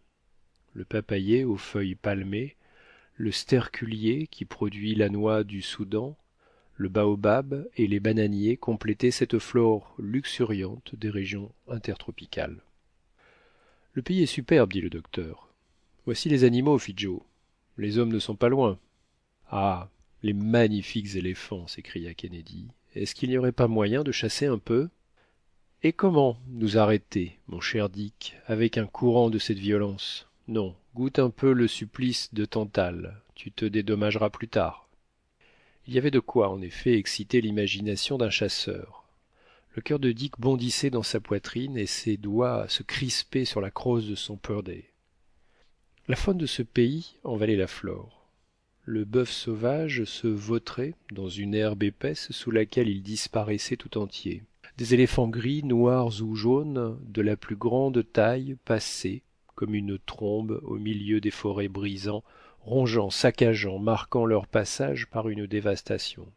Le papayer aux feuilles palmées, le sterculier qui produit la noix du Soudan, le baobab et les bananiers complétaient cette flore luxuriante des régions intertropicales. Le pays est superbe, dit le docteur. Voici les animaux, fit Joe. Les hommes ne sont pas loin. Ah, les magnifiques éléphants, s'écria Kennedy. Est-ce qu'il n'y aurait pas moyen de chasser un peu ? Et comment nous arrêter, mon cher Dick, avec un courant de cette violence ? Non, goûte un peu le supplice de Tantale, tu te dédommageras plus tard. Il y avait de quoi, en effet, exciter l'imagination d'un chasseur. Le cœur de Dick bondissait dans sa poitrine et ses doigts se crispaient sur la crosse de son purday. La faune de ce pays en valait la flore. Le bœuf sauvage se vautrait dans une herbe épaisse sous laquelle il disparaissait tout entier. des éléphants gris, noirs ou jaunes, de la plus grande taille, passaient, comme une trombe, au milieu des forêts brisant, rongeant, saccageant, marquant leur passage par une dévastation.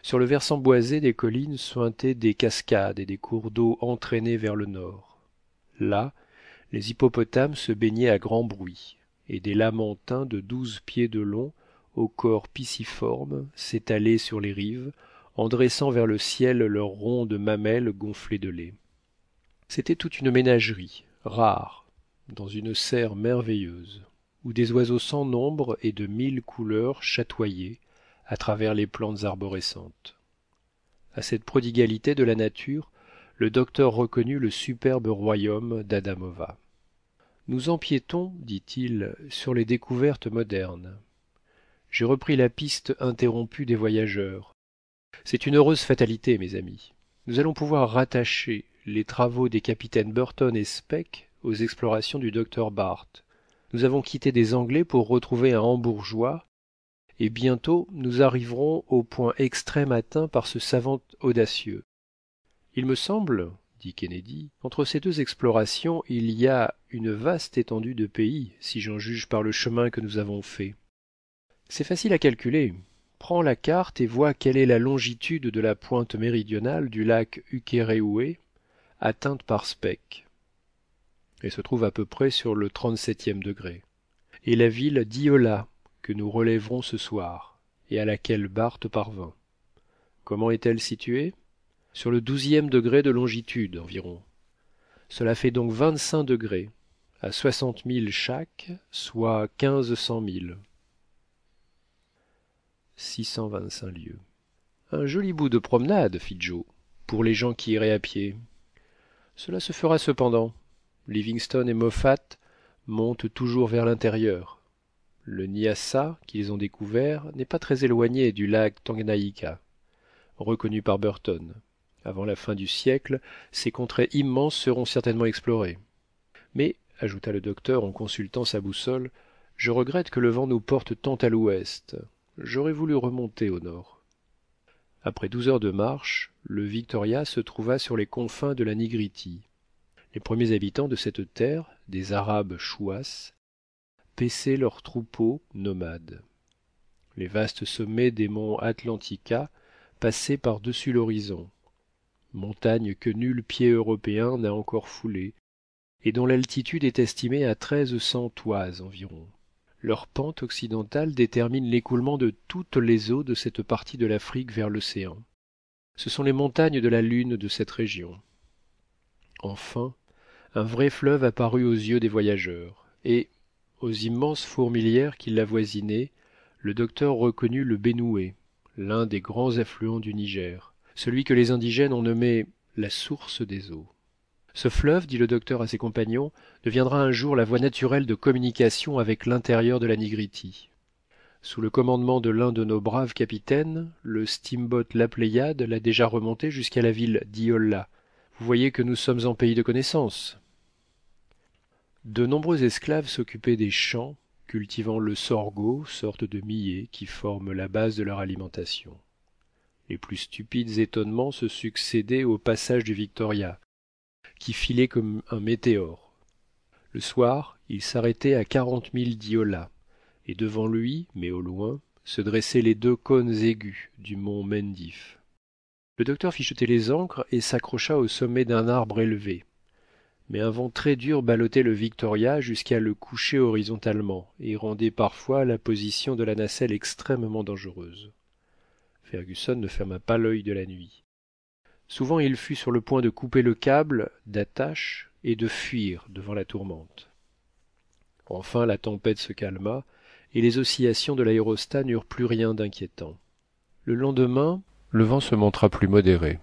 Sur le versant boisé des collines suintaient des cascades et des cours d'eau entraînés vers le nord. Là, les hippopotames se baignaient à grand bruit, et des lamantins de 12 pieds de long, au corps pisciforme, s'étalaient sur les rives, en dressant vers le ciel leurs rondes mamelles gonflées de lait. C'était toute une ménagerie, rare, dans une serre merveilleuse, où des oiseaux sans nombre et de 1000 couleurs chatoyaient à travers les plantes arborescentes. À cette prodigalité de la nature, le docteur reconnut le superbe royaume d'Adamova. Nous empiétons, dit-il, sur les découvertes modernes. J'ai repris la piste interrompue des voyageurs. C'est une heureuse fatalité, mes amis. Nous allons pouvoir rattacher les travaux des capitaines Burton et Speke aux explorations du docteur Barth. Nous avons quitté des Anglais pour retrouver un Hambourgeois, et bientôt nous arriverons au point extrême atteint par ce savant audacieux. Il me semble, dit Kennedy, qu'entre ces deux explorations il y a une vaste étendue de pays, si j'en juge par le chemin que nous avons fait. C'est facile à calculer. Prends la carte et vois quelle est la longitude de la pointe méridionale du lac Ukéréoué, atteinte par Speke. Elle se trouve à peu près sur le 37e degré. Et la ville d'Iola, que nous relèverons ce soir, et à laquelle Barth parvint. Comment est-elle située? Sur le 12e degré de longitude environ. Cela fait donc 25 degrés, à 60 milles chaque, soit 1500 milles. 625 lieues. Un joli bout de promenade, fit Joe, pour les gens qui iraient à pied. Cela se fera cependant. Livingstone et Moffat montent toujours vers l'intérieur. Le Nyassa qu'ils ont découvert n'est pas très éloigné du lac Tanganyika, reconnu par Burton. Avant la fin du siècle, ces contrées immenses seront certainement explorées. Mais, ajouta le docteur en consultant sa boussole, je regrette que le vent nous porte tant à l'ouest. J'aurais voulu remonter au nord. Après 12 heures de marche, le Victoria se trouva sur les confins de la Nigritie. Les premiers habitants de cette terre, des Arabes chouas, paissaient leurs troupeaux nomades. Les vastes sommets des monts Atlantika passaient par-dessus l'horizon, montagnes que nul pied européen n'a encore foulées, et dont l'altitude est estimée à 1300 toises environ. Leur pente occidentale détermine l'écoulement de toutes les eaux de cette partie de l'Afrique vers l'océan. Ce sont les montagnes de la Lune de cette région. Enfin, un vrai fleuve apparut aux yeux des voyageurs, et, aux immenses fourmilières qui l'avoisinaient, le docteur reconnut le Bénoué, l'un des grands affluents du Niger, celui que les indigènes ont nommé la source des eaux. Ce fleuve, dit le docteur à ses compagnons, deviendra un jour la voie naturelle de communication avec l'intérieur de la Nigritie. Sous le commandement de l'un de nos braves capitaines, le steamboat La Pléiade l'a déjà remonté jusqu'à la ville d'Iola. Vous voyez que nous sommes en pays de connaissance. De nombreux esclaves s'occupaient des champs, cultivant le sorgho, sorte de millet qui forme la base de leur alimentation. Les plus stupides étonnements se succédaient au passage du Victoria, qui filait comme un météore. Le soir, il s'arrêtait à 40 milles d'Iola, et devant lui, mais au loin, se dressaient les deux cônes aigus du mont Mendif. Le docteur fit jeter les ancres et s'accrocha au sommet d'un arbre élevé. Mais un vent très dur ballottait le Victoria jusqu'à le coucher horizontalement et rendait parfois la position de la nacelle extrêmement dangereuse. Fergusson ne ferma pas l'œil de la nuit. Souvent il fut sur le point de couper le câble d'attache et de fuir devant la tourmente. Enfin la tempête se calma et les oscillations de l'aérostat n'eurent plus rien d'inquiétant. Le lendemain, le vent se montra plus modéré,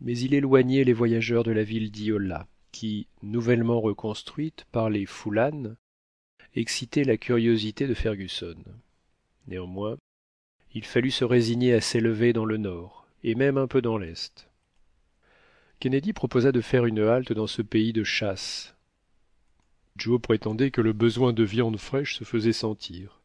mais il éloignait les voyageurs de la ville d'Iola, qui, nouvellement reconstruite par les Foulans, excitait la curiosité de Fergusson. Néanmoins, il fallut se résigner à s'élever dans le nord, et même un peu dans l'est. Kennedy proposa de faire une halte dans ce pays de chasse. Joe prétendait que le besoin de viande fraîche se faisait sentir.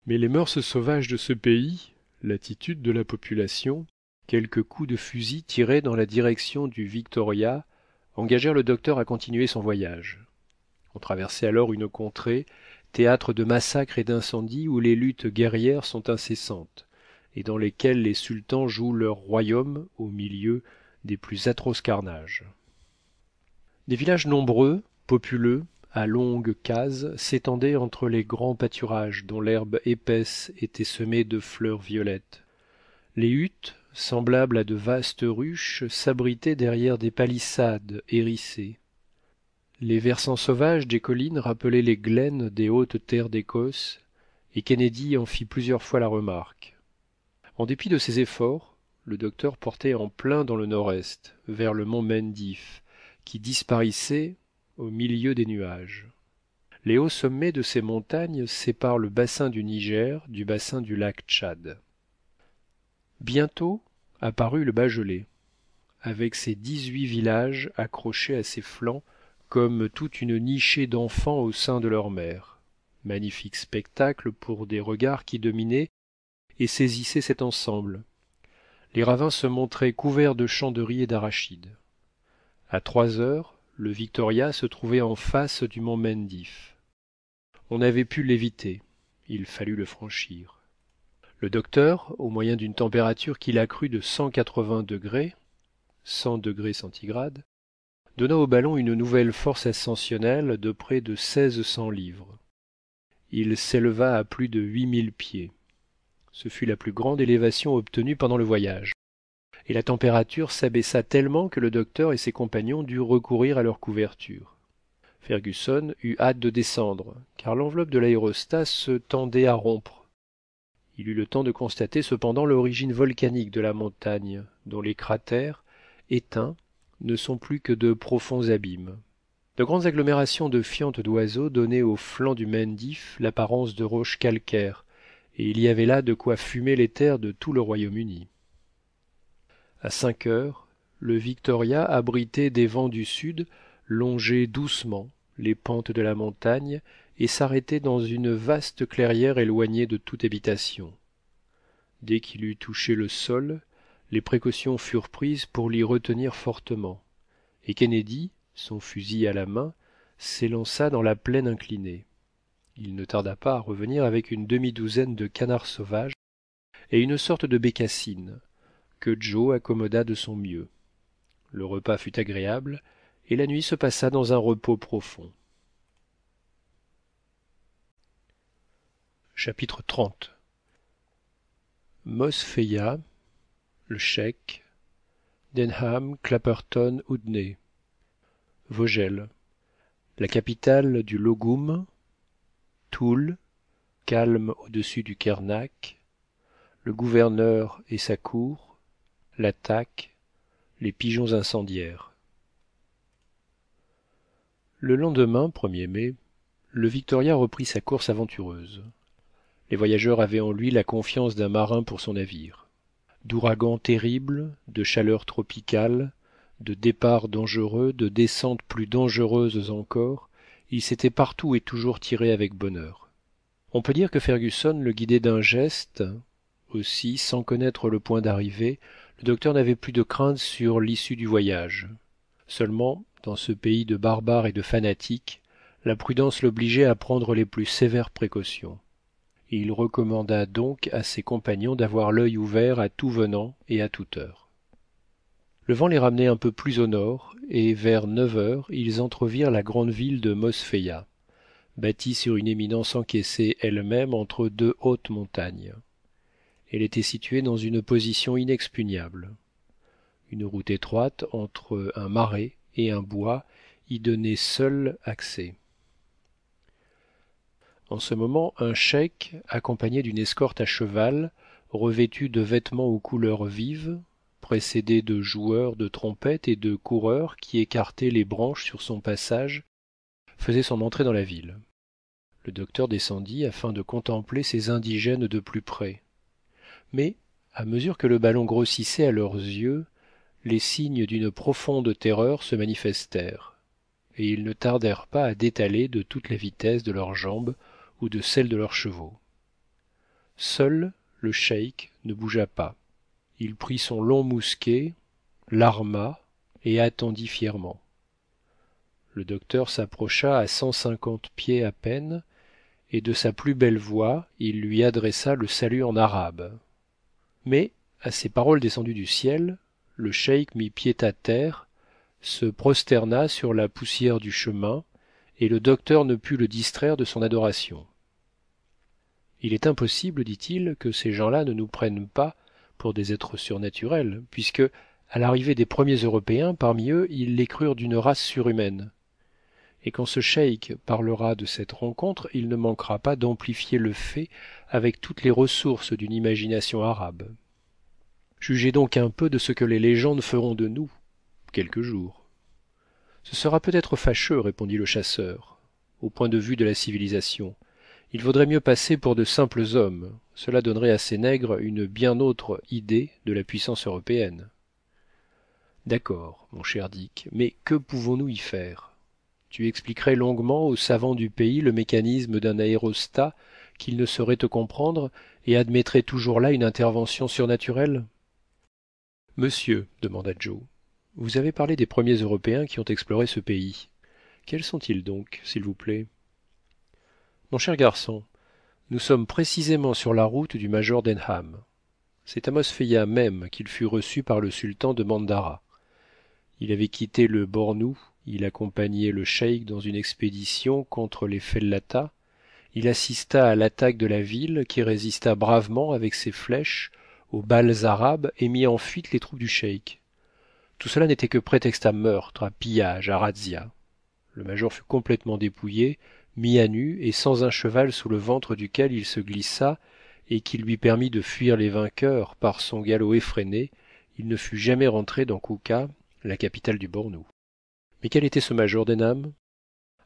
Mais les mœurs sauvages de ce pays, l'attitude de la population, Quelques coups de fusil tirés dans la direction du Victoria engagèrent le docteur à continuer son voyage. On traversait alors une contrée, théâtre de massacres et d'incendies où les luttes guerrières sont incessantes, et dans lesquelles les sultans jouent leur royaume au milieu des plus atroces carnages. Des villages nombreux, populeux, à longues cases, s'étendaient entre les grands pâturages dont l'herbe épaisse était semée de fleurs violettes. Les huttes, semblables à de vastes ruches, s'abritaient derrière des palissades hérissées. Les versants sauvages des collines rappelaient les glaines des hautes terres d'Écosse, et Kennedy en fit plusieurs fois la remarque. En dépit de ses efforts, le docteur portait en plein dans le nord-est, vers le mont Mendif, qui disparaissait au milieu des nuages. Les hauts sommets de ces montagnes séparent le bassin du Niger du bassin du lac Tchad. Bientôt apparut le Bagélé, avec ses 18 villages accrochés à ses flancs comme toute une nichée d'enfants au sein de leur mère. Magnifique spectacle pour des regards qui dominaient et saisissaient cet ensemble. Les ravins se montraient couverts de champs de riz et d'arachides. À 3 heures, le Victoria se trouvait en face du mont Mendif. On avait pu l'éviter, il fallut le franchir. Le docteur, au moyen d'une température qu'il accrut de 180 degrés, 100 degrés centigrades, donna au ballon une nouvelle force ascensionnelle de près de 1600 livres. Il s'éleva à plus de 8000 pieds. Ce fut la plus grande élévation obtenue pendant le voyage, et la température s'abaissa tellement que le docteur et ses compagnons durent recourir à leur couverture. Fergusson eut hâte de descendre, car l'enveloppe de l'aérostat se tendait à rompre. Il eut le temps de constater cependant l'origine volcanique de la montagne, dont les cratères, éteints, ne sont plus que de profonds abîmes. De grandes agglomérations de fientes d'oiseaux donnaient au flanc du Mendif l'apparence de roches calcaires, et il y avait là de quoi fumer les terres de tout le Royaume-Uni. À 5 heures, le Victoria, abrité des vents du sud, longeait doucement les pentes de la montagne et s'arrêtait dans une vaste clairière éloignée de toute habitation. Dès qu'il eut touché le sol, les précautions furent prises pour l'y retenir fortement, et Kennedy, son fusil à la main, s'élança dans la plaine inclinée. Il ne tarda pas à revenir avec une demi-douzaine de canards sauvages et une sorte de bécassine, que Joe accommoda de son mieux. Le repas fut agréable, et la nuit se passa dans un repos profond. Chapitre 30. Mosfeia, le Cheikh, Denham, Clapperton, Oudney, Vogel, la capitale du Loggoum, Toul, calme au-dessus du Kernak, le gouverneur et sa cour, l'attaque, les pigeons incendiaires. Le lendemain, 1er mai, le Victoria reprit sa course aventureuse. Les voyageurs avaient en lui la confiance d'un marin pour son navire. D'ouragans terribles, de chaleurs tropicales, de départs dangereux, de descentes plus dangereuses encore, il s'était partout et toujours tiré avec bonheur. On peut dire que Fergusson le guidait d'un geste. Aussi, sans connaître le point d'arrivée, le docteur n'avait plus de crainte sur l'issue du voyage. Seulement, dans ce pays de barbares et de fanatiques, la prudence l'obligeait à prendre les plus sévères précautions. Il recommanda donc à ses compagnons d'avoir l'œil ouvert à tout venant et à toute heure. Le vent les ramenait un peu plus au nord, et vers 9 heures, ils entrevirent la grande ville de Mosfeia, bâtie sur une éminence encaissée elle-même entre deux hautes montagnes. Elle était située dans une position inexpugnable. Une route étroite entre un marais et un bois y donnait seule accès. En ce moment, un cheik, accompagné d'une escorte à cheval, revêtue de vêtements aux couleurs vives, précédé de joueurs de trompettes et de coureurs qui écartaient les branches sur son passage, faisait son entrée dans la ville. Le docteur descendit afin de contempler ces indigènes de plus près. Mais, à mesure que le ballon grossissait à leurs yeux, les signes d'une profonde terreur se manifestèrent, et ils ne tardèrent pas à détaler de toute la vitesse de leurs jambes ou de celle de leurs chevaux. Seul le cheik ne bougea pas. Il prit son long mousquet, l'arma et attendit fièrement. Le docteur s'approcha à 150 pieds à peine, et de sa plus belle voix, il lui adressa le salut en arabe. Mais, à ces paroles descendues du ciel, le cheik mit pied à terre, se prosterna sur la poussière du chemin, et le docteur ne put le distraire de son adoration. Il est impossible, dit-il, que ces gens-là ne nous prennent pas pour des êtres surnaturels, puisque, à l'arrivée des premiers Européens, parmi eux, ils les crurent d'une race surhumaine. Et quand ce cheik parlera de cette rencontre, il ne manquera pas d'amplifier le fait avec toutes les ressources d'une imagination arabe. Jugez donc un peu de ce que les légendes feront de nous, quelque jour. Ce sera peut-être fâcheux, répondit le chasseur, au point de vue de la civilisation. Il vaudrait mieux passer pour de simples hommes. Cela donnerait à ces nègres une bien autre idée de la puissance européenne. D'accord, mon cher Dick, mais que pouvons-nous y faire? Tu expliquerais longuement aux savants du pays le mécanisme d'un aérostat qu'ils ne sauraient te comprendre et admettraient toujours là une intervention surnaturelle? Monsieur, demanda Joe, vous avez parlé des premiers Européens qui ont exploré ce pays. Quels sont-ils donc, s'il vous plaît? Mon cher garçon, nous sommes précisément sur la route du major Denham. C'est à Mosfeia même qu'il fut reçu par le sultan de Mandara. Il avait quitté le Bornou, il accompagnait le cheik dans une expédition contre les Fellatahs, il assista à l'attaque de la ville qui résista bravement avec ses flèches aux balles arabes et mit en fuite les troupes du cheik. Tout cela n'était que prétexte à meurtre, à pillage, à razzia. Le major fut complètement dépouillé, mis à nu et sans un cheval sous le ventre duquel il se glissa et qui lui permit de fuir les vainqueurs par son galop effréné, il ne fut jamais rentré dans Kouka, la capitale du Bornou. Mais quel était ce major Denham?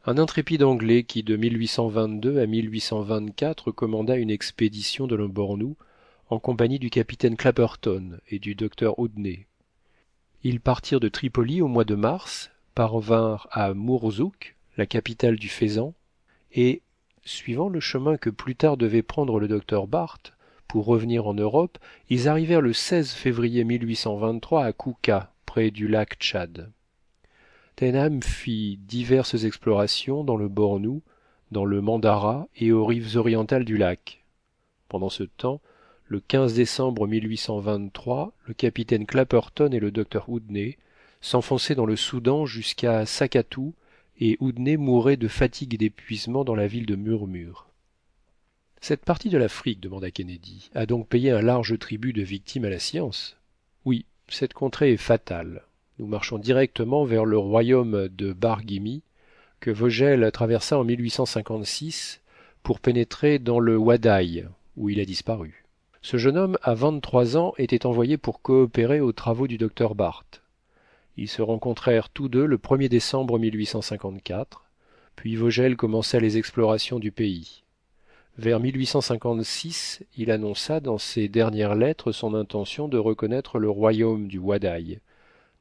Un intrépide anglais qui, de 1822 à 1824, commanda une expédition de le Bornou en compagnie du capitaine Clapperton et du docteur Oudney. Ils partirent de Tripoli au mois de mars, parvinrent à Mourzouk, la capitale du Faisan, et, suivant le chemin que plus tard devait prendre le docteur Barth pour revenir en Europe, ils arrivèrent le 16 février 1823 à Kouka, près du lac Tchad. Denham fit diverses explorations dans le Bornou, dans le Mandara et aux rives orientales du lac. Pendant ce temps, le 15 décembre 1823, le capitaine Clapperton et le docteur Oudney s'enfonçaient dans le Soudan jusqu'à Sakatou, et Oudney mourait de fatigue et d'épuisement dans la ville de Murmure. Cette partie de l'Afrique, demanda Kennedy, a donc payé un large tribut de victimes à la science? Oui, cette contrée est fatale. Nous marchons directement vers le royaume de Barghimi, que Vogel traversa en 1856 pour pénétrer dans le Wadaï, où il a disparu. Ce jeune homme, à 23 ans, était envoyé pour coopérer aux travaux du docteur Barth. Ils se rencontrèrent tous deux le 1er décembre 1854, puis Vogel commença les explorations du pays. Vers 1856, il annonça dans ses dernières lettres son intention de reconnaître le royaume du Wadaï,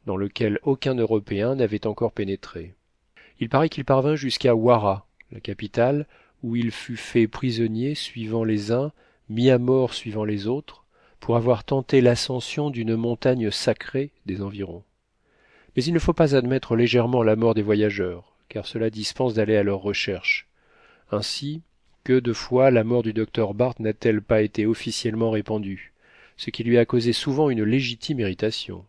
dans lequel aucun Européen n'avait encore pénétré. Il paraît qu'il parvint jusqu'à Ouara, la capitale, où il fut fait prisonnier suivant les uns, mis à mort suivant les autres, pour avoir tenté l'ascension d'une montagne sacrée des environs. Mais il ne faut pas admettre légèrement la mort des voyageurs, car cela dispense d'aller à leur recherche. Ainsi, que de fois la mort du docteur Barth n'a-t-elle pas été officiellement répandue, ce qui lui a causé souvent une légitime irritation.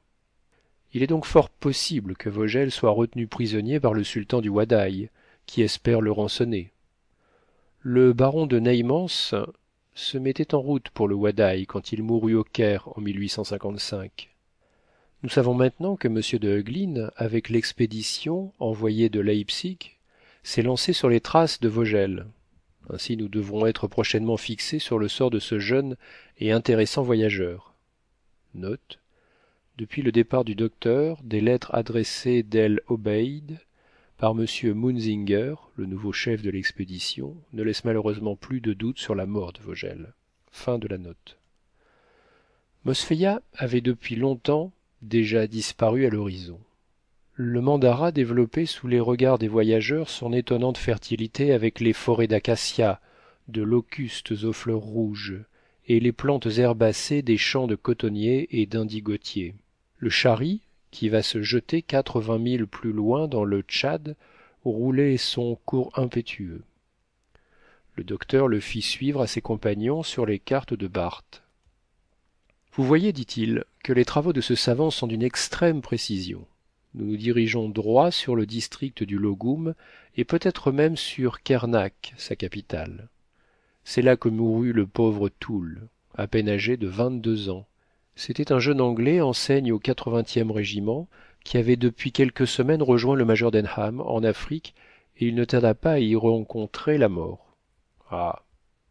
Il est donc fort possible que Vogel soit retenu prisonnier par le sultan du Wadaï, qui espère le rançonner. Le baron de Neimans se mettait en route pour le Wadaï quand il mourut au Caire en 1855. Nous savons maintenant que M. de Heuglin, avec l'expédition envoyée de Leipzig, s'est lancé sur les traces de Vogel. Ainsi nous devrons être prochainement fixés sur le sort de ce jeune et intéressant voyageur. Note. Depuis le départ du docteur, des lettres adressées d'El Obeid par M. Munzinger, le nouveau chef de l'expédition, ne laissent malheureusement plus de doute sur la mort de Vogel. Fin de la note. Mosfeia avait depuis longtemps déjà disparu à l'horizon. Le Mandara développait sous les regards des voyageurs son étonnante fertilité avec les forêts d'acacias, de locustes aux fleurs rouges et les plantes herbacées des champs de cotonniers et d'indigotiers. Le Chari, qui va se jeter 80 milles plus loin dans le Tchad, roulait son cours impétueux. Le docteur le fit suivre à ses compagnons sur les cartes de Barth. Vous voyez, dit-il, que les travaux de ce savant sont d'une extrême précision. Nous nous dirigeons droit sur le district du Loggoum et peut-être même sur Kernak, sa capitale. C'est là que mourut le pauvre Toole, à peine âgé de 22 ans. C'était un jeune Anglais enseigne au 80e régiment qui avait depuis quelques semaines rejoint le major Denham en Afrique et il ne tarda pas à y rencontrer la mort. Ah,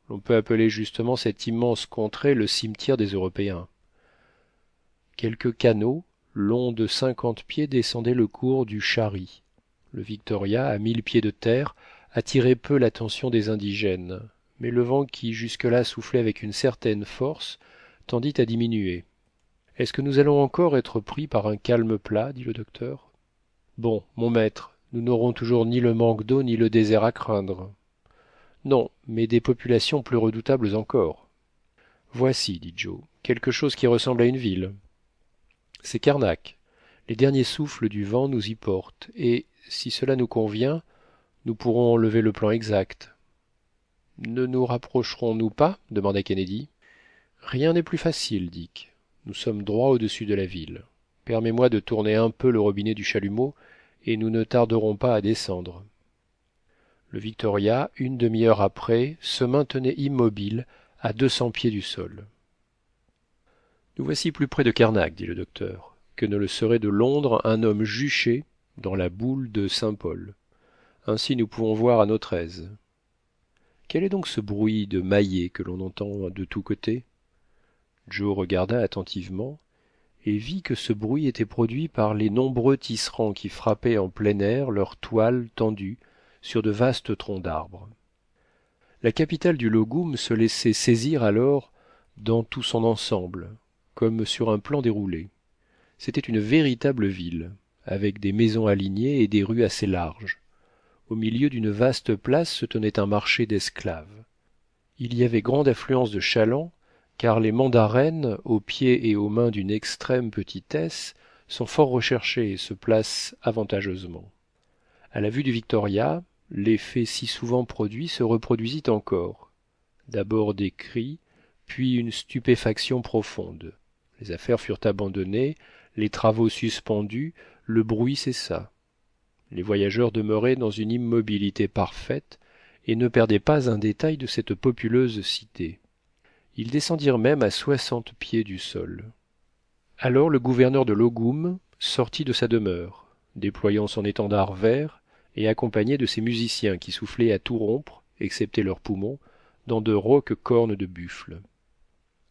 l'on peut appeler justement cette immense contrée le cimetière des Européens. Quelques canaux, longs de 50 pieds, descendaient le cours du Chari. Le Victoria, à 1000 pieds de terre, attirait peu l'attention des indigènes, mais le vent qui jusque-là soufflait avec une certaine force tendit à diminuer. Est-ce que nous allons encore être pris par un calme plat, dit le docteur. Bon, mon maître, nous n'aurons toujours ni le manque d'eau ni le désert à craindre. Non, mais des populations plus redoutables encore. Voici, dit Joe, quelque chose qui ressemble à une ville. C'est Karnak. Les derniers souffles du vent nous y portent, et, si cela nous convient, nous pourrons enlever le plan exact. Ne nous rapprocherons-nous pas demanda Kennedy. Rien n'est plus facile, Dick. Nous sommes droit au-dessus de la ville. Permets-moi de tourner un peu le robinet du chalumeau, et nous ne tarderons pas à descendre. Le Victoria, une demi-heure après, se maintenait immobile à 200 pieds du sol. Nous voici plus près de Karnak, dit le docteur, que ne le serait de Londres un homme juché dans la boule de Saint-Paul. Ainsi nous pouvons voir à notre aise. Quel est donc ce bruit de maillet que l'on entend de tous côtés? Joe regarda attentivement et vit que ce bruit était produit par les nombreux tisserands qui frappaient en plein air leurs toiles tendues sur de vastes troncs d'arbres. La capitale du Loggoum se laissait saisir alors dans tout son ensemble, comme sur un plan déroulé. C'était une véritable ville, avec des maisons alignées et des rues assez larges. Au milieu d'une vaste place se tenait un marché d'esclaves. Il y avait grande affluence de chalands, car les mandarènes, aux pieds et aux mains d'une extrême petitesse, sont fort recherchés et se placent avantageusement. À la vue du Victoria, l'effet si souvent produit se reproduisit encore. D'abord des cris, puis une stupéfaction profonde. Les affaires furent abandonnées, les travaux suspendus, le bruit cessa. Les voyageurs demeuraient dans une immobilité parfaite et ne perdaient pas un détail de cette populeuse cité. Ils descendirent même à 60 pieds du sol. Alors le gouverneur de Loggoum sortit de sa demeure, déployant son étendard vert et accompagné de ses musiciens qui soufflaient à tout rompre, excepté leurs poumons, dans de rauques cornes de buffle.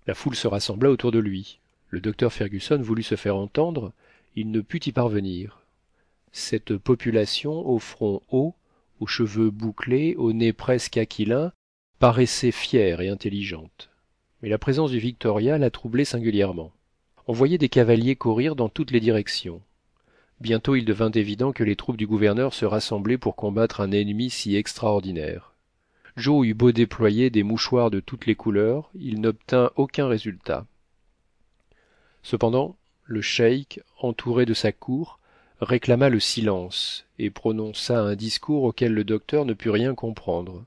La foule se rassembla autour de lui. Le docteur Fergusson voulut se faire entendre, il ne put y parvenir. Cette population au front haut, aux cheveux bouclés, au nez presque aquilin, paraissait fière et intelligente. Mais la présence du Victoria la troublait singulièrement. On voyait des cavaliers courir dans toutes les directions. Bientôt il devint évident que les troupes du gouverneur se rassemblaient pour combattre un ennemi si extraordinaire. Joe eut beau déployer des mouchoirs de toutes les couleurs, il n'obtint aucun résultat. Cependant, le cheik, entouré de sa cour, réclama le silence et prononça un discours auquel le docteur ne put rien comprendre.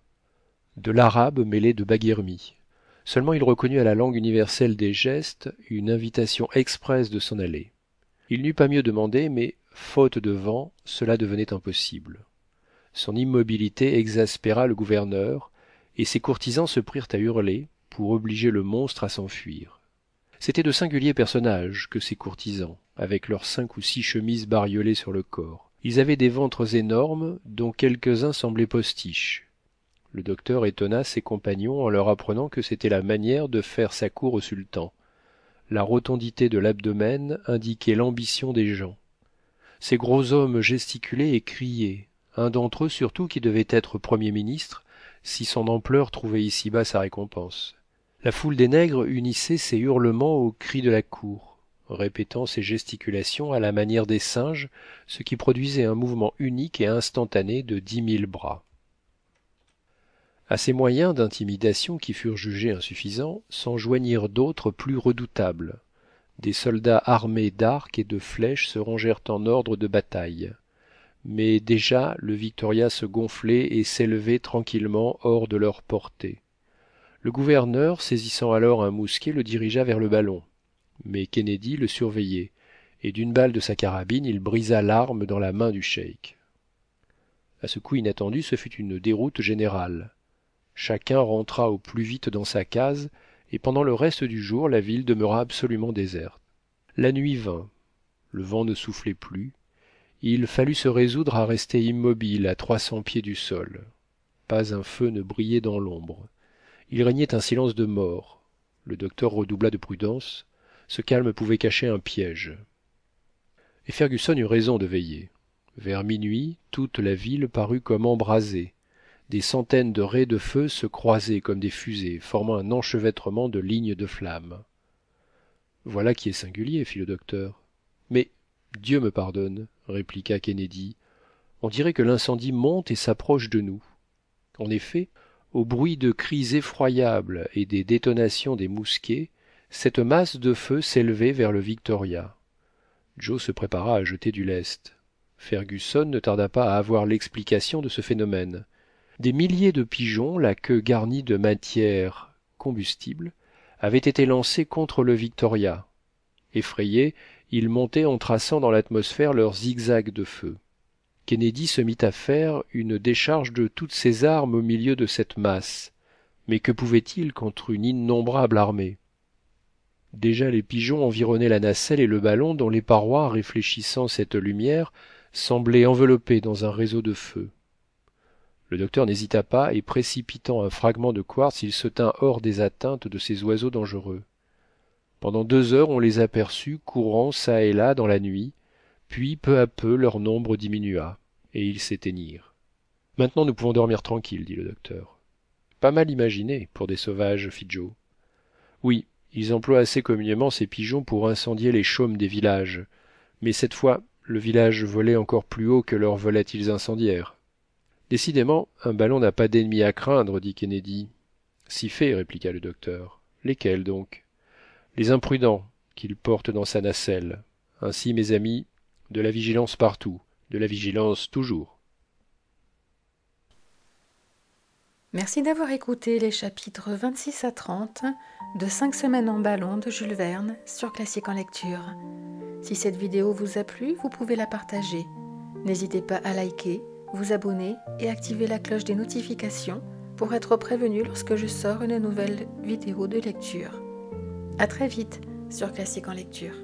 De l'arabe mêlé de baghirmi. Seulement il reconnut à la langue universelle des gestes une invitation expresse de s'en aller. Il n'eut pas mieux demandé, mais, faute de vent, cela devenait impossible. Son immobilité exaspéra le gouverneur, et ses courtisans se prirent à hurler pour obliger le monstre à s'enfuir. C'étaient de singuliers personnages que ces courtisans, avec leurs 5 ou 6 chemises bariolées sur le corps. Ils avaient des ventres énormes, dont quelques-uns semblaient postiches. Le docteur étonna ses compagnons en leur apprenant que c'était la manière de faire sa cour au sultan. La rotondité de l'abdomen indiquait l'ambition des gens. Ces gros hommes gesticulaient et criaient, un d'entre eux surtout qui devait être Premier ministre, si son ampleur trouvait ici-bas sa récompense. La foule des nègres unissait ses hurlements aux cris de la cour, répétant ses gesticulations à la manière des singes, ce qui produisait un mouvement unique et instantané de 10 000 bras. À ces moyens d'intimidation qui furent jugés insuffisants, s'en joignirent d'autres plus redoutables. Des soldats armés d'arcs et de flèches se rangèrent en ordre de bataille. Mais déjà le Victoria se gonflait et s'élevait tranquillement hors de leur portée. Le gouverneur, saisissant alors un mousquet, le dirigea vers le ballon. Mais Kennedy le surveillait, et d'une balle de sa carabine, il brisa l'arme dans la main du cheik. À ce coup inattendu, ce fut une déroute générale. Chacun rentra au plus vite dans sa case, et pendant le reste du jour, la ville demeura absolument déserte. La nuit vint. Le vent ne soufflait plus. Il fallut se résoudre à rester immobile à 300 pieds du sol. Pas un feu ne brillait dans l'ombre. Il régnait un silence de mort. Le docteur redoubla de prudence. Ce calme pouvait cacher un piège. Et Fergusson eut raison de veiller. Vers minuit, toute la ville parut comme embrasée. Des centaines de raies de feu se croisaient comme des fusées, formant un enchevêtrement de lignes de flammes. Voilà qui est singulier, fit le docteur. Mais Dieu me pardonne, répliqua Kennedy. On dirait que l'incendie monte et s'approche de nous. En effet, au bruit de cris effroyables et des détonations des mousquets, cette masse de feu s'élevait vers le Victoria. Joe se prépara à jeter du lest. Fergusson ne tarda pas à avoir l'explication de ce phénomène. Des milliers de pigeons, la queue garnie de matière combustible, avaient été lancés contre le Victoria. Effrayés, ils montaient en traçant dans l'atmosphère leurs zigzags de feu. Kennedy se mit à faire une décharge de toutes ses armes au milieu de cette masse. Mais que pouvait-il contre une innombrable armée? Déjà les pigeons environnaient la nacelle et le ballon dont les parois, réfléchissant cette lumière, semblaient enveloppées dans un réseau de feu. Le docteur n'hésita pas et précipitant un fragment de quartz, il se tint hors des atteintes de ces oiseaux dangereux. Pendant 2 heures on les aperçut courant çà et là dans la nuit, puis peu à peu leur nombre diminua, et ils s'éteignirent. Maintenant nous pouvons dormir tranquilles, dit le docteur. Pas mal imaginé pour des sauvages, fit Joe. Oui, ils emploient assez communément ces pigeons pour incendier les chaumes des villages, mais cette fois le village volait encore plus haut que leurs volatiles incendiaires. Décidément, un ballon n'a pas d'ennemis à craindre, dit Kennedy. Si fait, répliqua le docteur. Lesquels donc? Les imprudents qu'il porte dans sa nacelle. Ainsi, mes amis, de la vigilance partout, de la vigilance toujours. Merci d'avoir écouté les chapitres 26 à 30 de 5 semaines en ballon de Jules Verne sur Classique en lecture. Si cette vidéo vous a plu, vous pouvez la partager. N'hésitez pas à liker, vous abonner et activer la cloche des notifications pour être prévenu lorsque je sors une nouvelle vidéo de lecture. À très vite sur Classique en lecture.